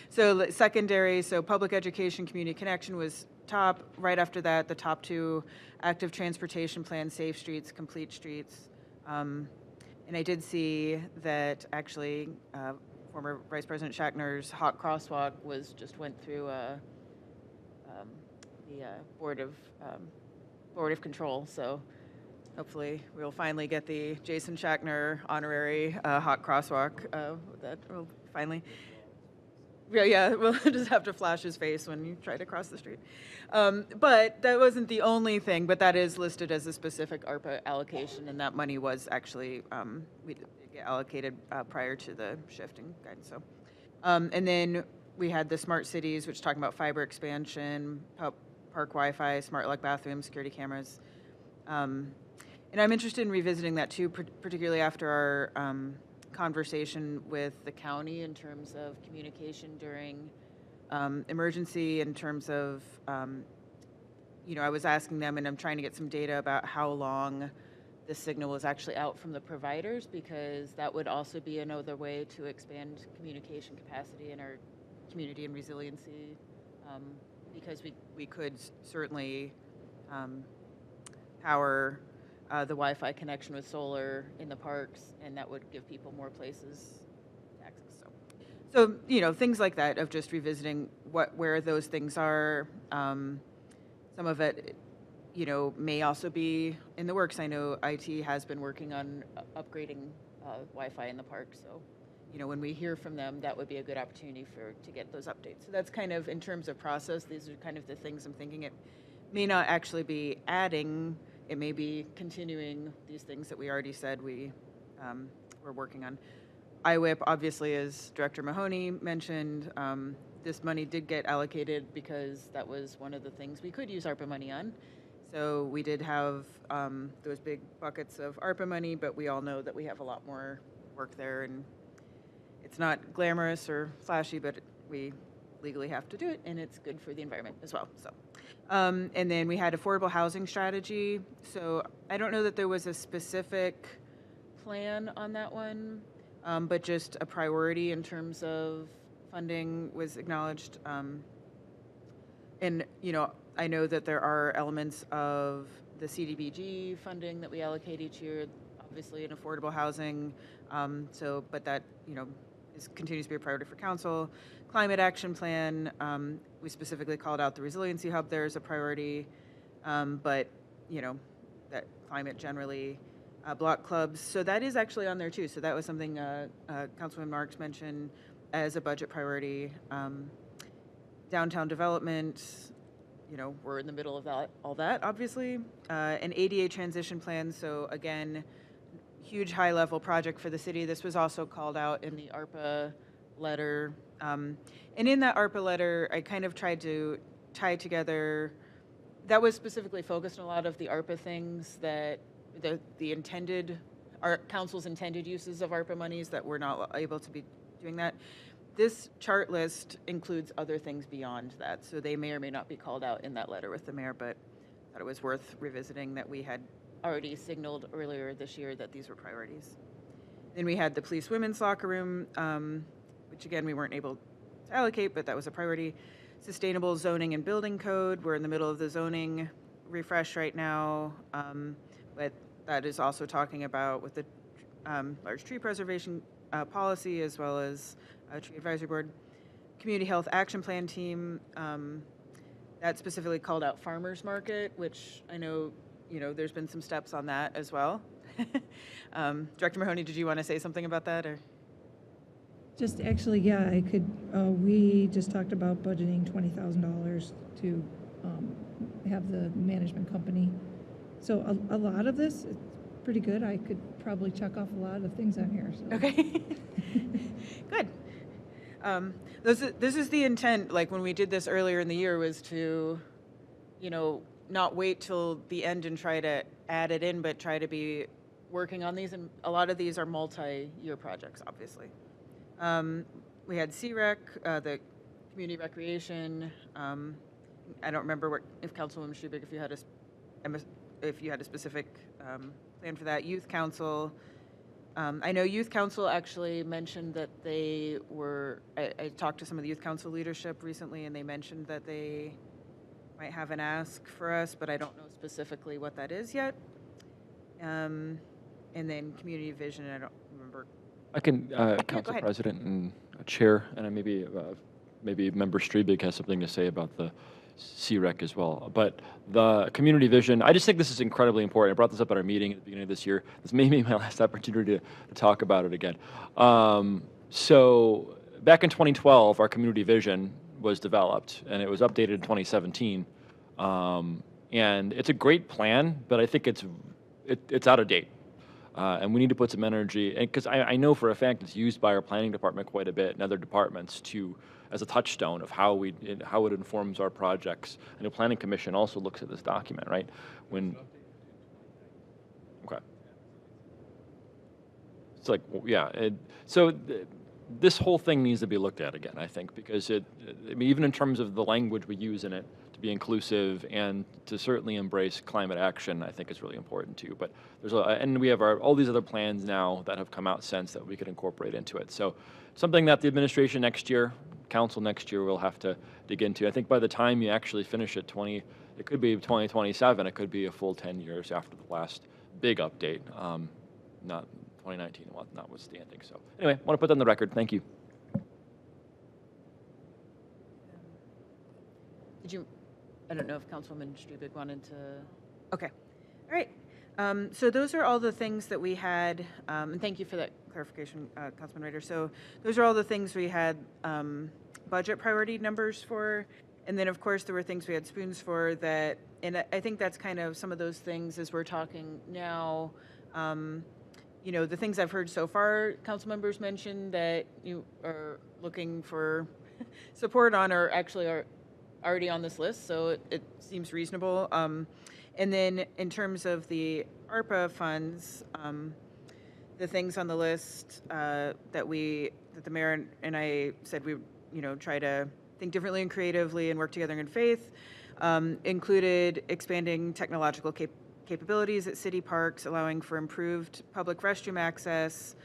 so secondary, so public education, community connection was top. Right after that, the top two, active transportation plan, safe streets, complete streets. And I did see that actually former Vice President Shackner's hot crosswalk went through the Board of Control. So hopefully we'll finally get the Jason Shackner honorary hot crosswalk. That will finally. Yeah, we'll just have to flash his face when you try to cross the street. But that wasn't the only thing, but that is listed as a specific ARPA allocation, and that money was actually, we did get allocated prior to the shift in guidance. So, and then we had the smart cities, which talking about fiber expansion, park Wi-Fi, smart lock bathrooms, security cameras. And I'm interested in revisiting that too, particularly after our conversation with the county in terms of communication during emergency, in terms of, I was asking them, and I'm trying to get some data about how long the signal was actually out from the providers, because that would also be another way to expand communication capacity in our community and resiliency, because we could certainly power the Wi-Fi connection with solar in the parks, and that would give people more places to access. So things like that, of just revisiting where those things are. Some of it, may also be in the works. I know IT has been working on upgrading Wi-Fi in the park, so when we hear from them, that would be a good opportunity to get those updates. So that's kind of, in terms of process, these are kind of the things I'm thinking. It may not actually be adding, it may be continuing these things that we already said we're working on. IWIP, obviously, as Director Mahoney mentioned, this money did get allocated because that was one of the things we could use ARPA money on. So we did have those big buckets of ARPA money, but we all know that we have a lot more work there, and it's not glamorous or flashy, but we legally have to do it, and it's good for the environment as well. So, and then we had affordable housing strategy. So I don't know that there was a specific plan on that one, but just a priority in terms of funding was acknowledged. And I know that there are elements of the CDBG funding that we allocate each year, obviously in affordable housing. But that continues to be a priority for council. Climate action plan, we specifically called out the resiliency hub there as a priority, but that climate generally, block clubs. So that is actually on there too. So that was something Councilman Marks mentioned as a budget priority. Downtown development, we're in the middle of all that, obviously. An ADA transition plan, so again, huge high-level project for the city. This was also called out in the ARPA letter. And in that ARPA letter, I kind of tried to tie together, that was specifically focused on a lot of the ARPA things that our council's intended uses of ARPA monies that we're not able to be doing that. This chart list includes other things beyond that, so they may or may not be called out in that letter with the mayor, but I thought it was worth revisiting that we had already signaled earlier this year that these were priorities. Then we had the police women's locker room, which again, we weren't able to allocate, but that was a priority. Sustainable zoning and building code, we're in the middle of the zoning refresh right now, but that is also talking about with the large tree preservation policy, as well as tree advisory board. Community health action plan team, that specifically called out farmers market, which I know there's been some steps on that as well. Director Mahoney, did you want to say something about that, or? Just actually, yeah, I could, we just talked about budgeting $20,000 to have the management company. So a lot of this is pretty good. I could probably check off a lot of things on here. So. Okay, good. This is the intent, like when we did this earlier in the year, was to, not wait till the end and try to add it in, but try to be working on these. And a lot of these are multi-year projects, obviously. We had CREC, the community recreation. I don't remember if Councilwoman Schubig, if you had a specific plan for that. Youth Council. I know Youth Council actually mentioned that they were, I talked to some of the Youth Council leadership recently, and they mentioned that they might have an ask for us, but I don't know specifically what that is yet. And then Community Vision, I don't remember. I can, Council President and Chair, and maybe Member Strebig has something to say about the CREC as well. But the Community Vision, I just think this is incredibly important. I brought this up at our meeting at the beginning of this year. This may be my last opportunity to talk about it again. So back in 2012, our Community Vision was developed, and it was updated in 2017. And it's a great plan, but I think it's out of date. And we need to put some energy, and because I know for a fact it's used by our planning department quite a bit and other departments as a touchstone of how it informs our projects. I know Planning Commission also looks at this document, right? Okay. It's like, yeah. This whole thing needs to be looked at again, I think, because even in terms of the language we use in it, to be inclusive and to certainly embrace climate action, I think is really important too. But and we have all these other plans now that have come out since that we could incorporate into it. So something that the administration next year, council next year, will have to dig into. I think by the time you actually finish it, it could be 2027. It could be a full 10 years after the last big update, not 2019 notwithstanding. So anyway, I want to put that on the record. Thank you. I don't know if Councilwoman Strebig wanted to. Okay, all right. So those are all the things that we had, and thank you for that clarification. clarification, Councilman Ryder. So those are all the things we had budget priority numbers for. And then, of course, there were things we had spoons for that, and I think that's kind of some of those things as we're talking now. You know, the things I've heard so far, council members mentioned that you are looking for support on are actually already on this list, so it seems reasonable. And then in terms of the ARPA funds, the things on the list that the mayor and I said we, you know, try to think differently and creatively and work together in good faith, included expanding technological capabilities at city parks, allowing for improved public restroom access,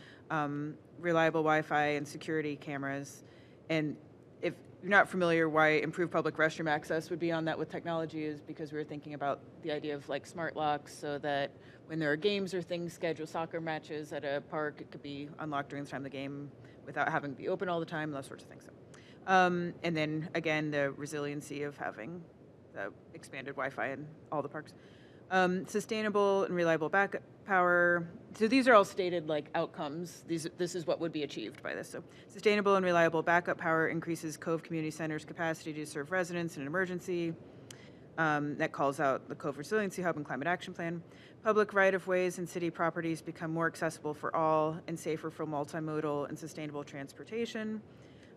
reliable Wi-Fi, and security cameras. And if you're not familiar why improved public restroom access would be on that with technology is because we were thinking about the idea of like smart locks so that when there are games or things scheduled, soccer matches at a park, it could be unlocked during the time of the game without having to be open all the time, those sorts of things. And then again, the resiliency of having the expanded Wi-Fi in all the parks. Sustainable and reliable backup power. So these are all stated like outcomes. This is what would be achieved by this. So sustainable and reliable backup power increases Cove Community Center's capacity to serve residents in an emergency. That calls out the Cove Resiliency Hub and Climate Action Plan. Public right-of-ways and city properties become more accessible for all and safer for multimodal and sustainable transportation.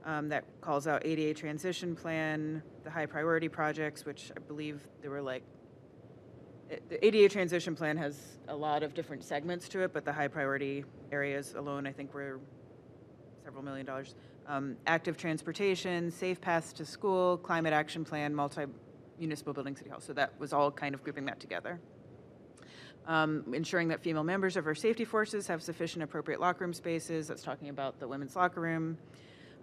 That calls out ADA transition plan, the high priority projects, which I believe there were like, the ADA transition plan has a lot of different segments to it, but the high priority areas alone, I think were several $1 million. Active transportation, safe paths to school, climate action plan, multi-municipal building, city hall. So that was all kind of grouping that together. Ensuring that female members of our safety forces have sufficient appropriate locker room spaces. That's talking about the women's locker room.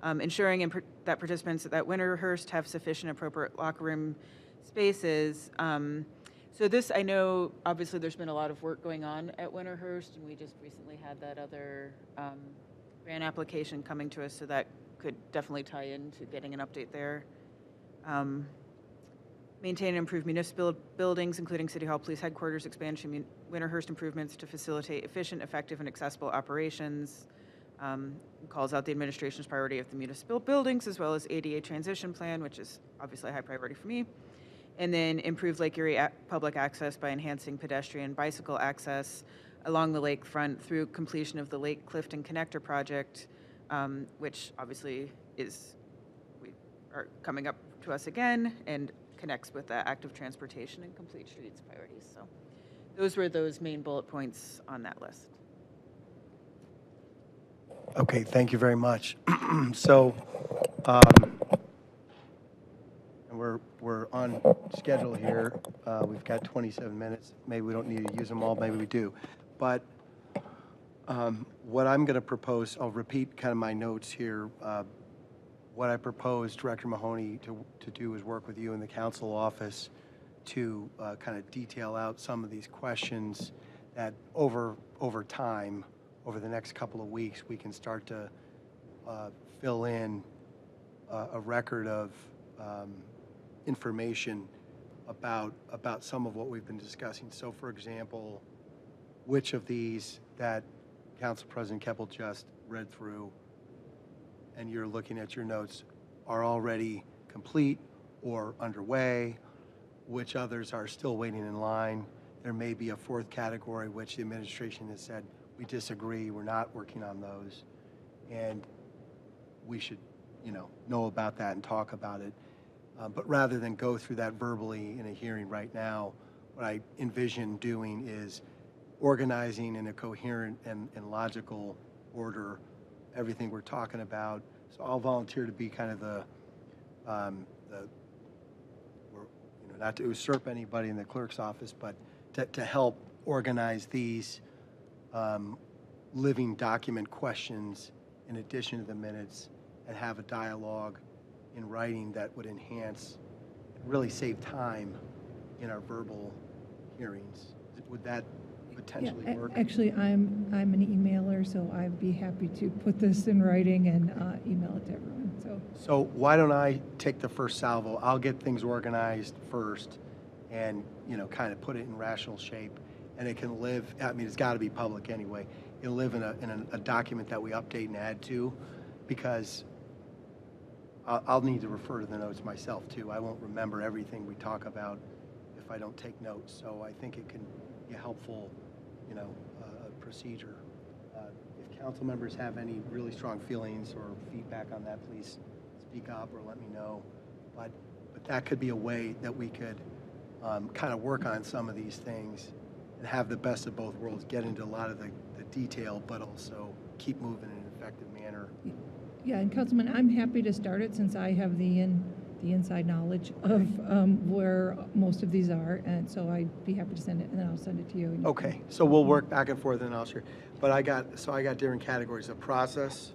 Ensuring that participants at Winterhurst have sufficient appropriate locker room spaces. So this, I know, obviously there's been a lot of work going on at Winterhurst, and we just recently had that other grant application coming to us, so that could definitely tie into getting an update there. Maintain and improve municipal buildings, including City Hall, Police Headquarters, expansion, Winterhurst improvements to facilitate efficient, effective, and accessible operations. Calls out the administration's priority of the municipal buildings, as well as ADA transition plan, which is obviously a high priority for me. And then improve Lake Erie public access by enhancing pedestrian bicycle access along the lakefront through completion of the Lake Clifton Connector project, which obviously are coming up to us again and connects with the active transportation and complete streets priorities. So those were those main bullet points on that list. Okay, thank you very much. So, we're on schedule here. We've got 27 minutes. Maybe we don't need to use them all, maybe we do. But what I'm going to propose, I'll repeat kind of my notes here. What I propose Director Mahoney to do is work with you in the council office to kind of detail out some of these questions that over time, over the next couple of weeks, we can start to fill in a record of information about some of what we've been discussing. So, for example, which of these that Council President Keppel just read through, and you're looking at your notes, are already complete or underway? Which others are still waiting in line? There may be a fourth category which the administration has said, we disagree, we're not working on those, and we should, know about that and talk about it. But rather than go through that verbally in a hearing right now, what I envision doing is organizing in a coherent and logical order everything we're talking about. So I'll volunteer to be kind of not to usurp anybody in the clerk's office, but to help organize these living document questions in addition to the minutes, and have a dialogue in writing that would enhance, really save time in our verbal hearings. Would that potentially work? Actually, I'm an emailer, so I'd be happy to put this in writing and email it to everyone. So why don't I take the first salvo? I'll get things organized first, and kind of put it in rational shape, and it can live. I mean, it's got to be public anyway. it'll live in a document that we update and add to, because I'll need to refer to the notes myself too. I won't remember everything we talk about if I don't take notes. So I think it can be a helpful, procedure. If council members have any really strong feelings or feedback on that, please speak up or let me know. But that could be a way that we could kind of work on some of these things and have the best of both worlds, get into a lot of the detail, but also keep moving in an effective manner. Yeah, and Councilman, I'm happy to start it since I have the inside knowledge of where most of these are, and so I'd be happy to send it, and then I'll send it to you. Okay, so we'll work back and forth, and I'll share. But I got different categories of process.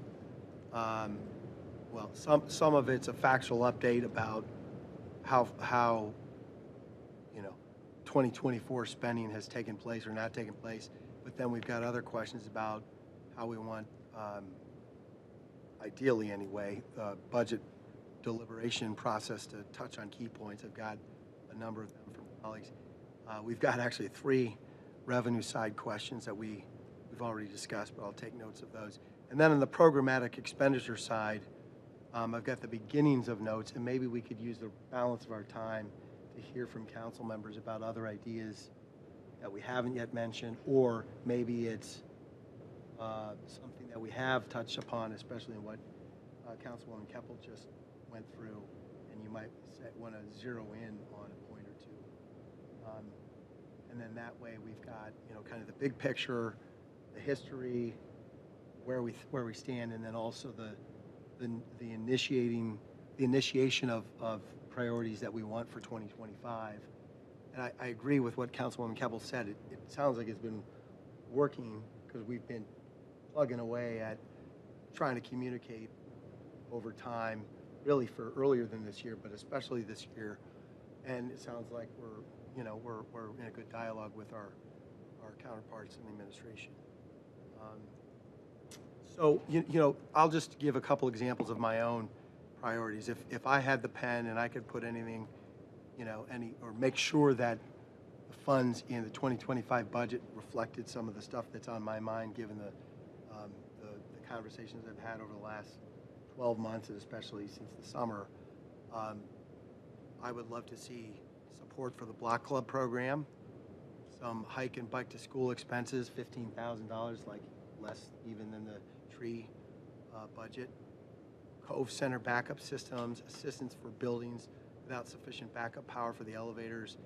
Well, some of it's a factual update about how 2024 spending has taken place or not taken place. But then we've got other questions about how we want, ideally anyway, the budget deliberation process to touch on key points. I've got a number of them from colleagues. We've got actually 3 revenue side questions that we've already discussed, but I'll take notes of those. And then on the programmatic expenditure side, I've got the beginnings of notes, and maybe we could use the balance of our time to hear from council members about other ideas that we haven't yet mentioned, or maybe it's something that we have touched upon, especially in what Councilwoman Keppel just went through, and you might want to zero in on a point or two. And then that way we've got, kind of the big picture, the history, where we stand, and then also the initiation of priorities that we want for 2025. And I agree with what Councilwoman Keppel said. It sounds like it's been working because we've been plugging away at trying to communicate over time, really for earlier than this year, but especially this year. And it sounds like we're in a good dialogue with our counterparts in the administration. So, I'll just give a couple examples of my own priorities. If I had the pen and I could put anything, or make sure that the funds in the 2025 budget reflected some of the stuff that's on my mind, given the conversations I've had over the last 12 months, and especially since the summer, I would love to see support for the Block Club program, some hike and bike to school expenses, $15,000, like less even than the tree budget. Cove Center backup systems, assistance for buildings without sufficient backup power for the elevators,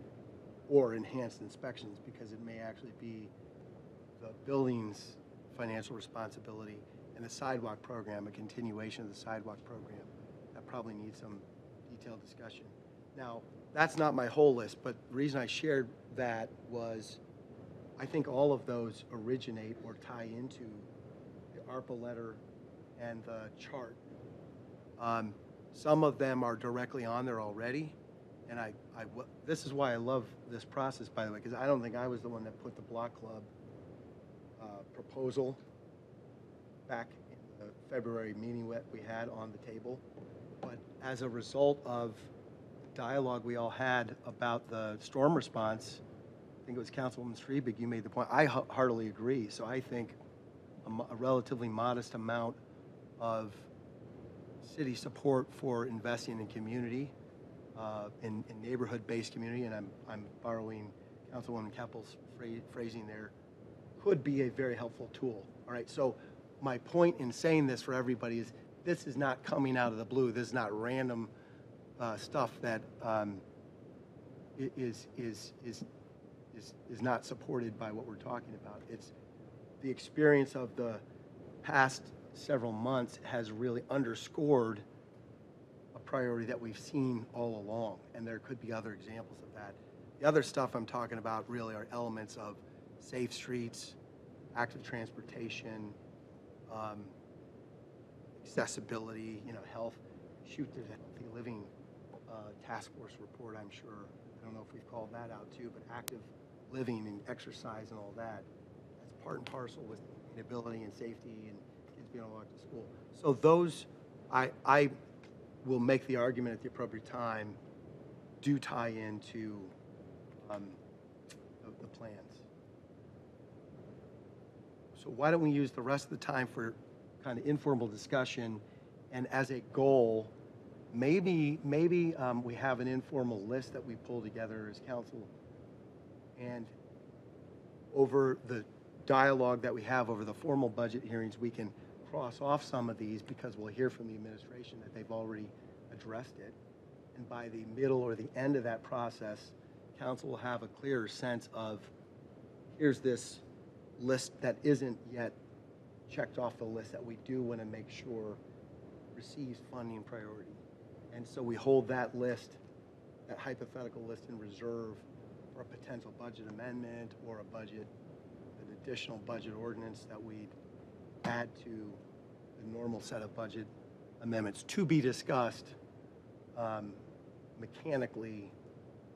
or enhanced inspections, because it may actually be the building's financial responsibility, and the sidewalk program, a continuation of the sidewalk program. That probably needs some detailed discussion. Now, that's not my whole list, but the reason I shared that was I think all of those originate or tie into the ARPA letter and the chart. Some of them are directly on there already, and this is why I love this process, by the way, because I don't think I was the one that put the Block Club proposal back in the February meeting we had on the table. But as a result of the dialogue we all had about the storm response, I think it was Councilwoman Striebeck, you made the point. I heartily agree. So I think a relatively modest amount of city support for investing in community, in neighborhood-based community, and I'm borrowing Councilwoman Keppel's phrasing there, could be a very helpful tool. All right, so my point in saying this for everybody is this is not coming out of the blue. This is not random stuff that is not supported by what we're talking about. It's the experience of the past several months has really underscored a priority that we've seen all along, and there could be other examples of that. The other stuff I'm talking about really are elements of safe streets, active transportation, accessibility, health. Shoot, there's a healthy living task force report, I'm sure. I don't know if we've called that out too, but active living and exercise and all that, that's part and parcel with sustainability and safety and kids being able to walk to school. So those, I will make the argument at the appropriate time, do tie into the plans. So why don't we use the rest of the time for kind of informal discussion, and as a goal, maybe we have an informal list that we pull together as council, and over the dialogue that we have over the formal budget hearings, we can cross off some of these because we'll hear from the administration that they've already addressed it. And by the middle or the end of that process, council will have a clearer sense of, here's this list that isn't yet checked off the list that we do want to make sure receives funding priority. And so we hold that list, that hypothetical list in reserve for a potential budget amendment or an additional budget ordinance that we'd add to the normal set of budget amendments to be discussed mechanically,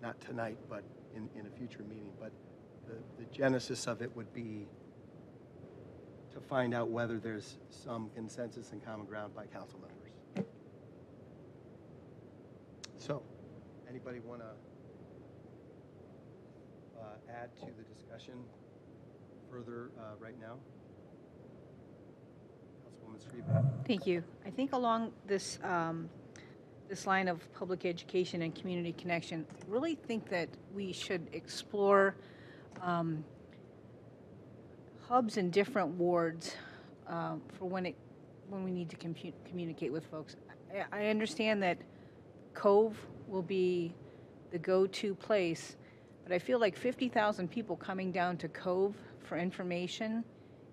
not tonight, but in a future meeting. But the genesis of it would be to find out whether there's some consensus and common ground by council members. So, anybody want to add to the discussion further right now? Councilwoman Sriba. Thank you. I think along this this line of public education and community connection, really think that we should explore hubs in different wards for when we need to communicate with folks. I understand that Cove will be the go-to place, but I feel like 50,000 people coming down to Cove for information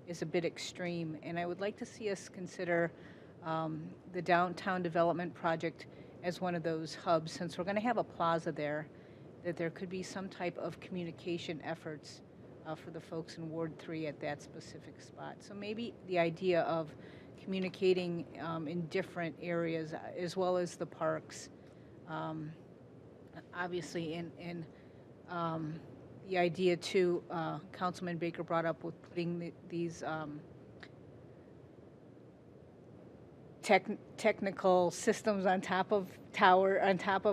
is a bit extreme, and I would like to see us consider the downtown development project as one of those hubs. Since we're going to have a plaza there, that there could be some type of communication efforts for the folks in Ward 3 at that specific spot. So maybe the idea of communicating in different areas as well as the parks. Obviously, in the idea too, Councilman Baker brought up with putting these technical systems on top of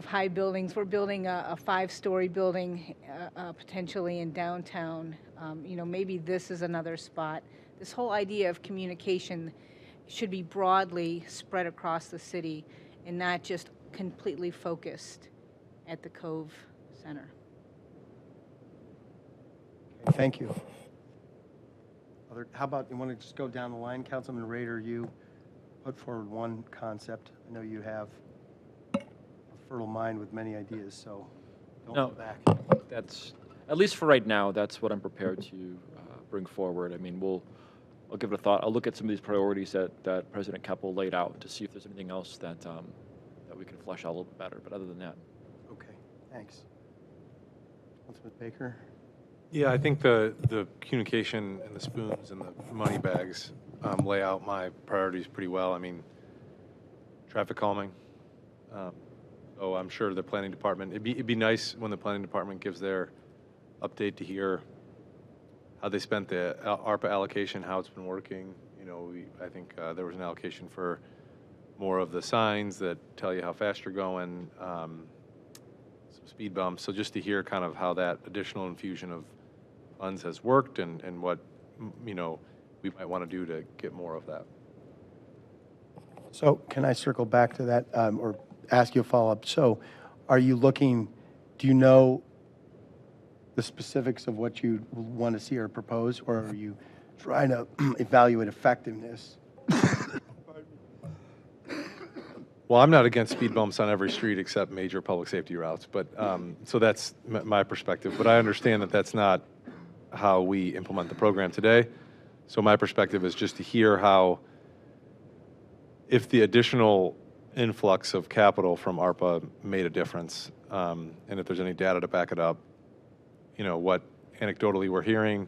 high buildings. We're building a 5-story building potentially in downtown. Maybe this is another spot. This whole idea of communication should be broadly spread across the city and not just completely focused at the Cove Center. Okay, thank you. How about, you want to just go down the line? Councilman Rader, you put forward one concept. I know you have a fertile mind with many ideas, so don't go back. That's, at least for right now, that's what I'm prepared to bring forward. I mean, I'll give it a thought. I'll look at some of these priorities that President Keppel laid out to see if there's anything else that we can flesh out a little bit better. But other than that. Okay, thanks. Councilman Baker? Yeah, I think the communication and the spoons and the money bags lay out my priorities pretty well. I mean, traffic calming. So I'm sure the planning department, it'd be nice when the planning department gives their update to hear how they spent the ARPA allocation, how it's been working. I think there was an allocation for more of the signs that tell you how fast you're going, some speed bumps. So just to hear kind of how that additional infusion of funds has worked and what, we might want to do to get more of that. So can I circle back to that or ask you a follow-up? So are you looking, do you know the specifics of what you want to see or propose, or are you trying to evaluate effectiveness? Well, I'm not against speed bumps on every street except major public safety routes, but so that's my perspective. But I understand that that's not how we implement the program today. So my perspective is just to hear how, if the additional influx of capital from ARPA made a difference, and if there's any data to back it up, what anecdotally we're hearing.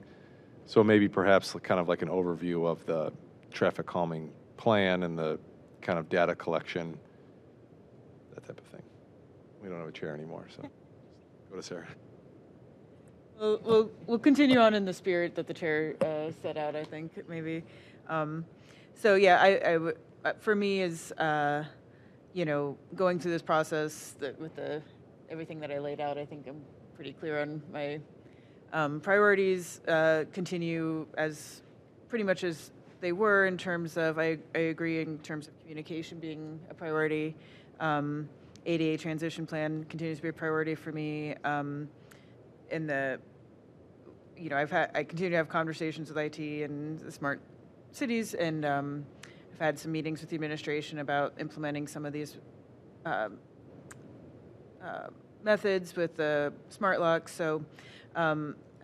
So maybe perhaps kind of like an overview of the traffic calming plan and the kind of data collection, that type of thing. We don't have a chair anymore, so go to Sarah. We'll continue on in the spirit that the chair set out, I think, maybe. So yeah, for me is, going through this process with everything that I laid out, I think I'm pretty clear on my priorities, continue as pretty much as they were in terms of, I agree in terms of communication being a priority. ADA transition plan continues to be a priority for me. In the, you know, I continue to have conversations with IT and the smart cities, and I've had some meetings with the administration about implementing some of these methods with the smart locks. So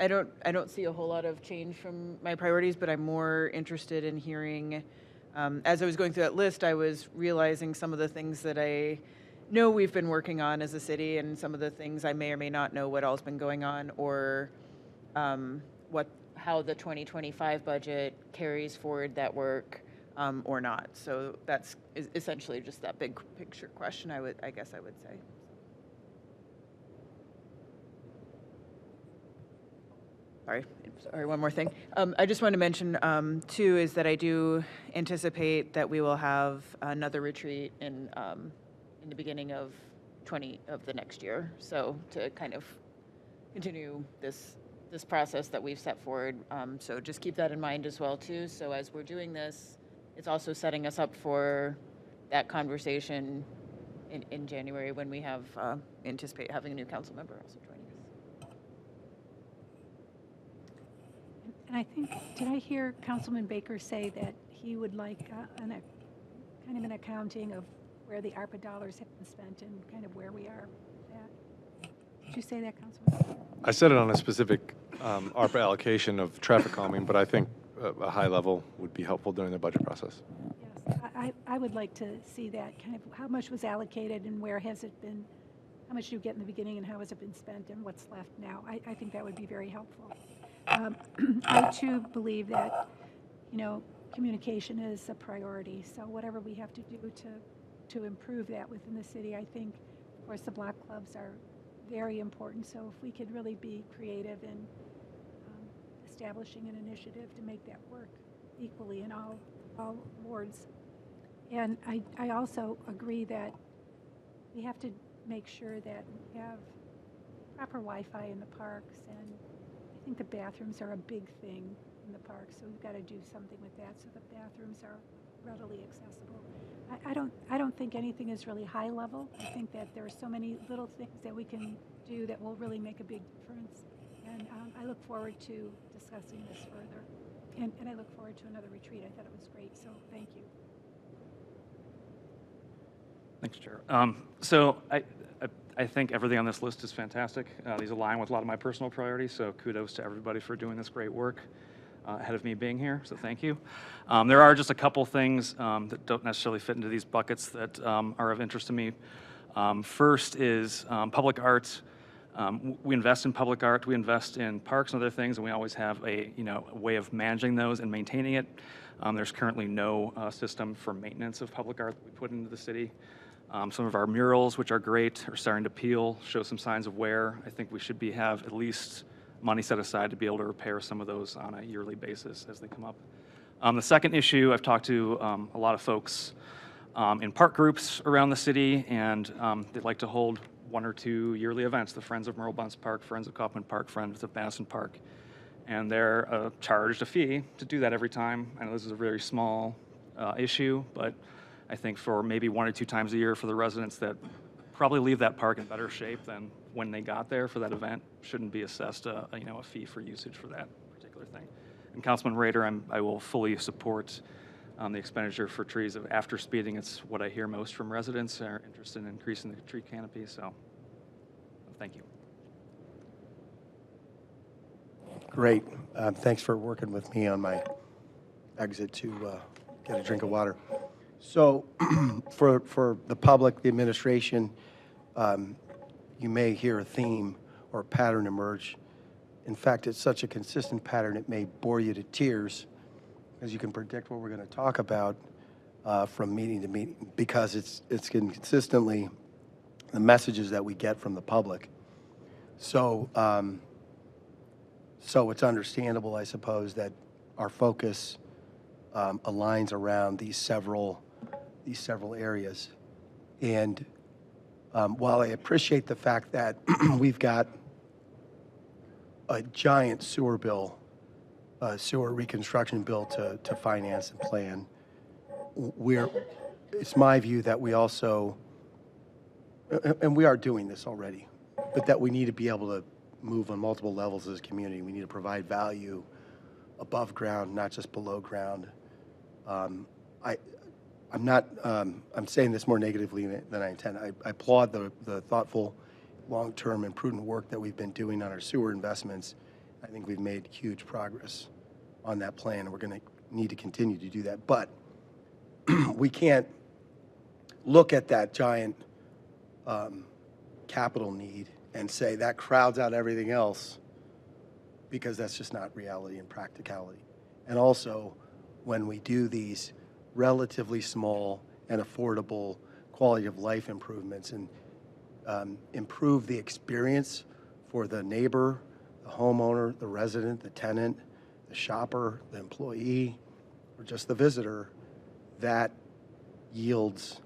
I don't see a whole lot of change from my priorities, but I'm more interested in hearing. As I was going through that list, I was realizing some of the things that I know we've been working on as a city, and some of the things I may or may not know what all's been going on, or how the 2025 budget carries forward that work or not. So that's essentially just that big picture question. I guess I would say. Sorry, one more thing. I just wanted to mention, too, is that I do anticipate that we will have another retreat in the beginning of the next year. So to kind of continue this process that we've set forward. So just keep that in mind as well, too. So as we're doing this, it's also setting us up for that conversation in January when we have anticipate having a new council member also joining us. And I think, did I hear Councilman Baker say that he would like kind of an accounting of where the ARPA dollars have been spent and kind of where we are with that? Did you say that, Councilman? I said it on a specific ARPA allocation of traffic calming, but I think a high level would be helpful during the budget process. Yes, I would like to see that, kind of how much was allocated and where has it been, how much did you get in the beginning and how has it been spent and what's left now. I think that would be very helpful. I too believe that, you know, communication is a priority. So whatever we have to do to improve that within the city, I think, of course, the block clubs are very important. So if we could really be creative in establishing an initiative to make that work equally in all wards. And I also agree that we have to make sure that we have proper Wi-Fi in the parks, and I think the bathrooms are a big thing in the parks, so we've got to do something with that so the bathrooms are readily accessible. I don't think anything is really high level. I think that there are so many little things that we can do that will really make a big difference. And I look forward to discussing this further. And I look forward to another retreat. I thought it was great, so thank you. Thanks, Chair. So I think everything on this list is fantastic. These align with a lot of my personal priorities, so kudos to everybody for doing this great work ahead of me being here, so thank you. There are just a couple things that don't necessarily fit into these buckets that are of interest to me. First is public art. We invest in public art, we invest in parks and other things, and we always have a way of managing those and maintaining it. There's currently no system for maintenance of public art that we put into the city. Some of our murals, which are great, are starting to peel, show some signs of wear. I think we should have at least money set aside to be able to repair some of those on a yearly basis as they come up. The second issue, I've talked to a lot of folks in park groups around the city, and they'd like to hold 1 or 2 yearly events, the Friends of Merle Bunce Park, Friends of Kaufman Park, Friends of Madison Park. And they're charged a fee to do that every time. I know this is a very small issue, but I think for maybe 1 or 2 times a year for the residents that probably leave that park in better shape than when they got there for that event, shouldn't be assessed a fee for usage for that particular thing. And Councilman Rader, I will fully support the expenditure for trees after speeding. It's what I hear most from residents are interested in increasing the tree canopy, so thank you. Great. Thanks for working with me on my exit to get a drink of water. So for the public, the administration, you may hear a theme or a pattern emerge. In fact, it's such a consistent pattern, it may bore you to tears, as you can predict what we're going to talk about from meeting to meeting, because it's consistently the messages that we get from the public. So, so it's understandable, I suppose, that our focus aligns around these several areas. And while I appreciate the fact that we've got a giant sewer bill sewer reconstruction bill to finance and plan. It's my view that we also, and we are doing this already, but that we need to be able to move on multiple levels as a community. We need to provide value above ground, not just below ground. I'm saying this more negatively than I intend. I applaud the thoughtful, long-term and prudent work that we've been doing on our sewer investments. I think we've made huge progress on that plan, and we're going to need to continue to do that. But we can't look at that giant capital need and say that crowds out everything else, because that's just not reality and practicality. And also, when we do these relatively small and affordable quality of life improvements and improve the experience for the neighbor, the homeowner, the resident, the tenant, the shopper, the employee, or just the visitor, that yields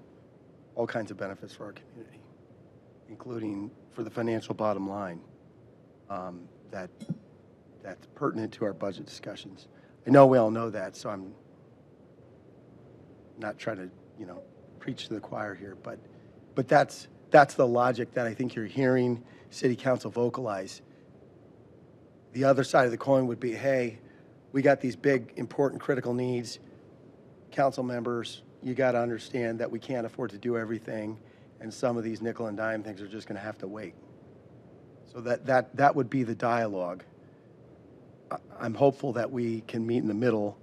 all kinds of benefits for our community, including for the financial bottom line that's pertinent to our budget discussions. I know we all know that, so I'm not trying to, preach to the choir here, but that's the logic that I think you're hearing City Council vocalize. The other side of the coin would be, hey, we got these big, important, critical needs. Council members, you got to understand that we can't afford to do everything, and some of these nickel and dime things are just going to have to wait. So that would be the dialogue. I'm hopeful that we can meet in the middle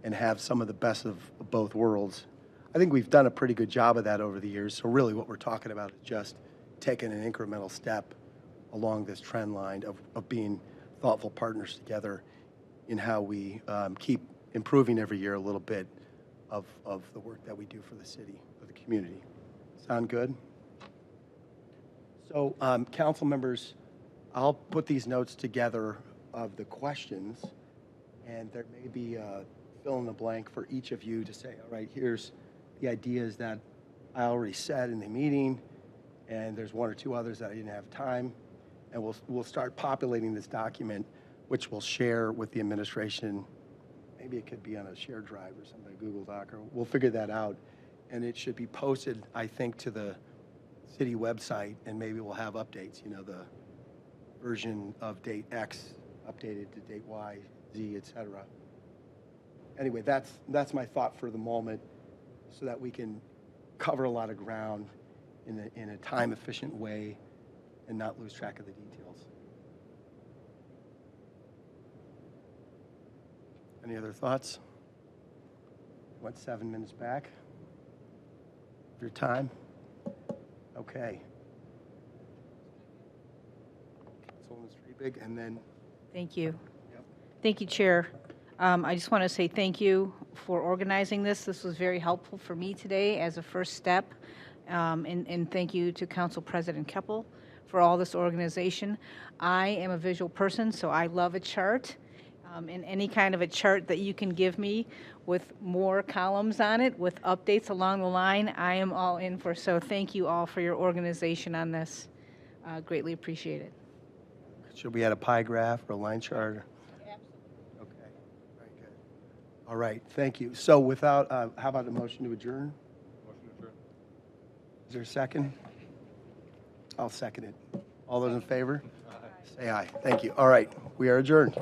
and have some of the best of both worlds. I think we've done a pretty good job of that over the years. So really what we're talking about is just taking an incremental step along this trend line of being thoughtful partners together in how we keep improving every year a little bit of the work that we do for the city, for the community. Sound good? So council members, I'll put these notes together of the questions, and there may be a fill in the blank for each of you to say, all right, here's the ideas that I already said in the meeting, and there's one or two others that I didn't have time, and we'll start populating this document, which we'll share with the administration. Maybe it could be on a shared drive or something, a Google Doc, or we'll figure that out, and it should be posted, I think, to the city website, and maybe we'll have updates, the version of date X updated to date Y, Z, etc. Anyway, that's my thought for the moment, so that we can cover a lot of ground in a time-efficient way and not lose track of the details. Any other thoughts? What, 7 minutes back? Your time? Okay. Councilwoman Striebeck, and then. Thank you. Yep. Thank you, Chair. I just want to say thank you for organizing this. This was very helpful for me today as a first step. And thank you to Council President Keppel for all this organization. I am a visual person, so I love a chart. And any kind of a chart that you can give me with more columns on it, with updates along the line, I am all in for. So thank you all for your organization on this. Greatly appreciate it. Should we add a pie graph or a line chart? Okay, very good. All right, thank you. So without, how about a motion to adjourn? Motion to adjourn. Is there a second? I'll second it. All those in favor? Aye. Say aye. Thank you. All right, we are adjourned.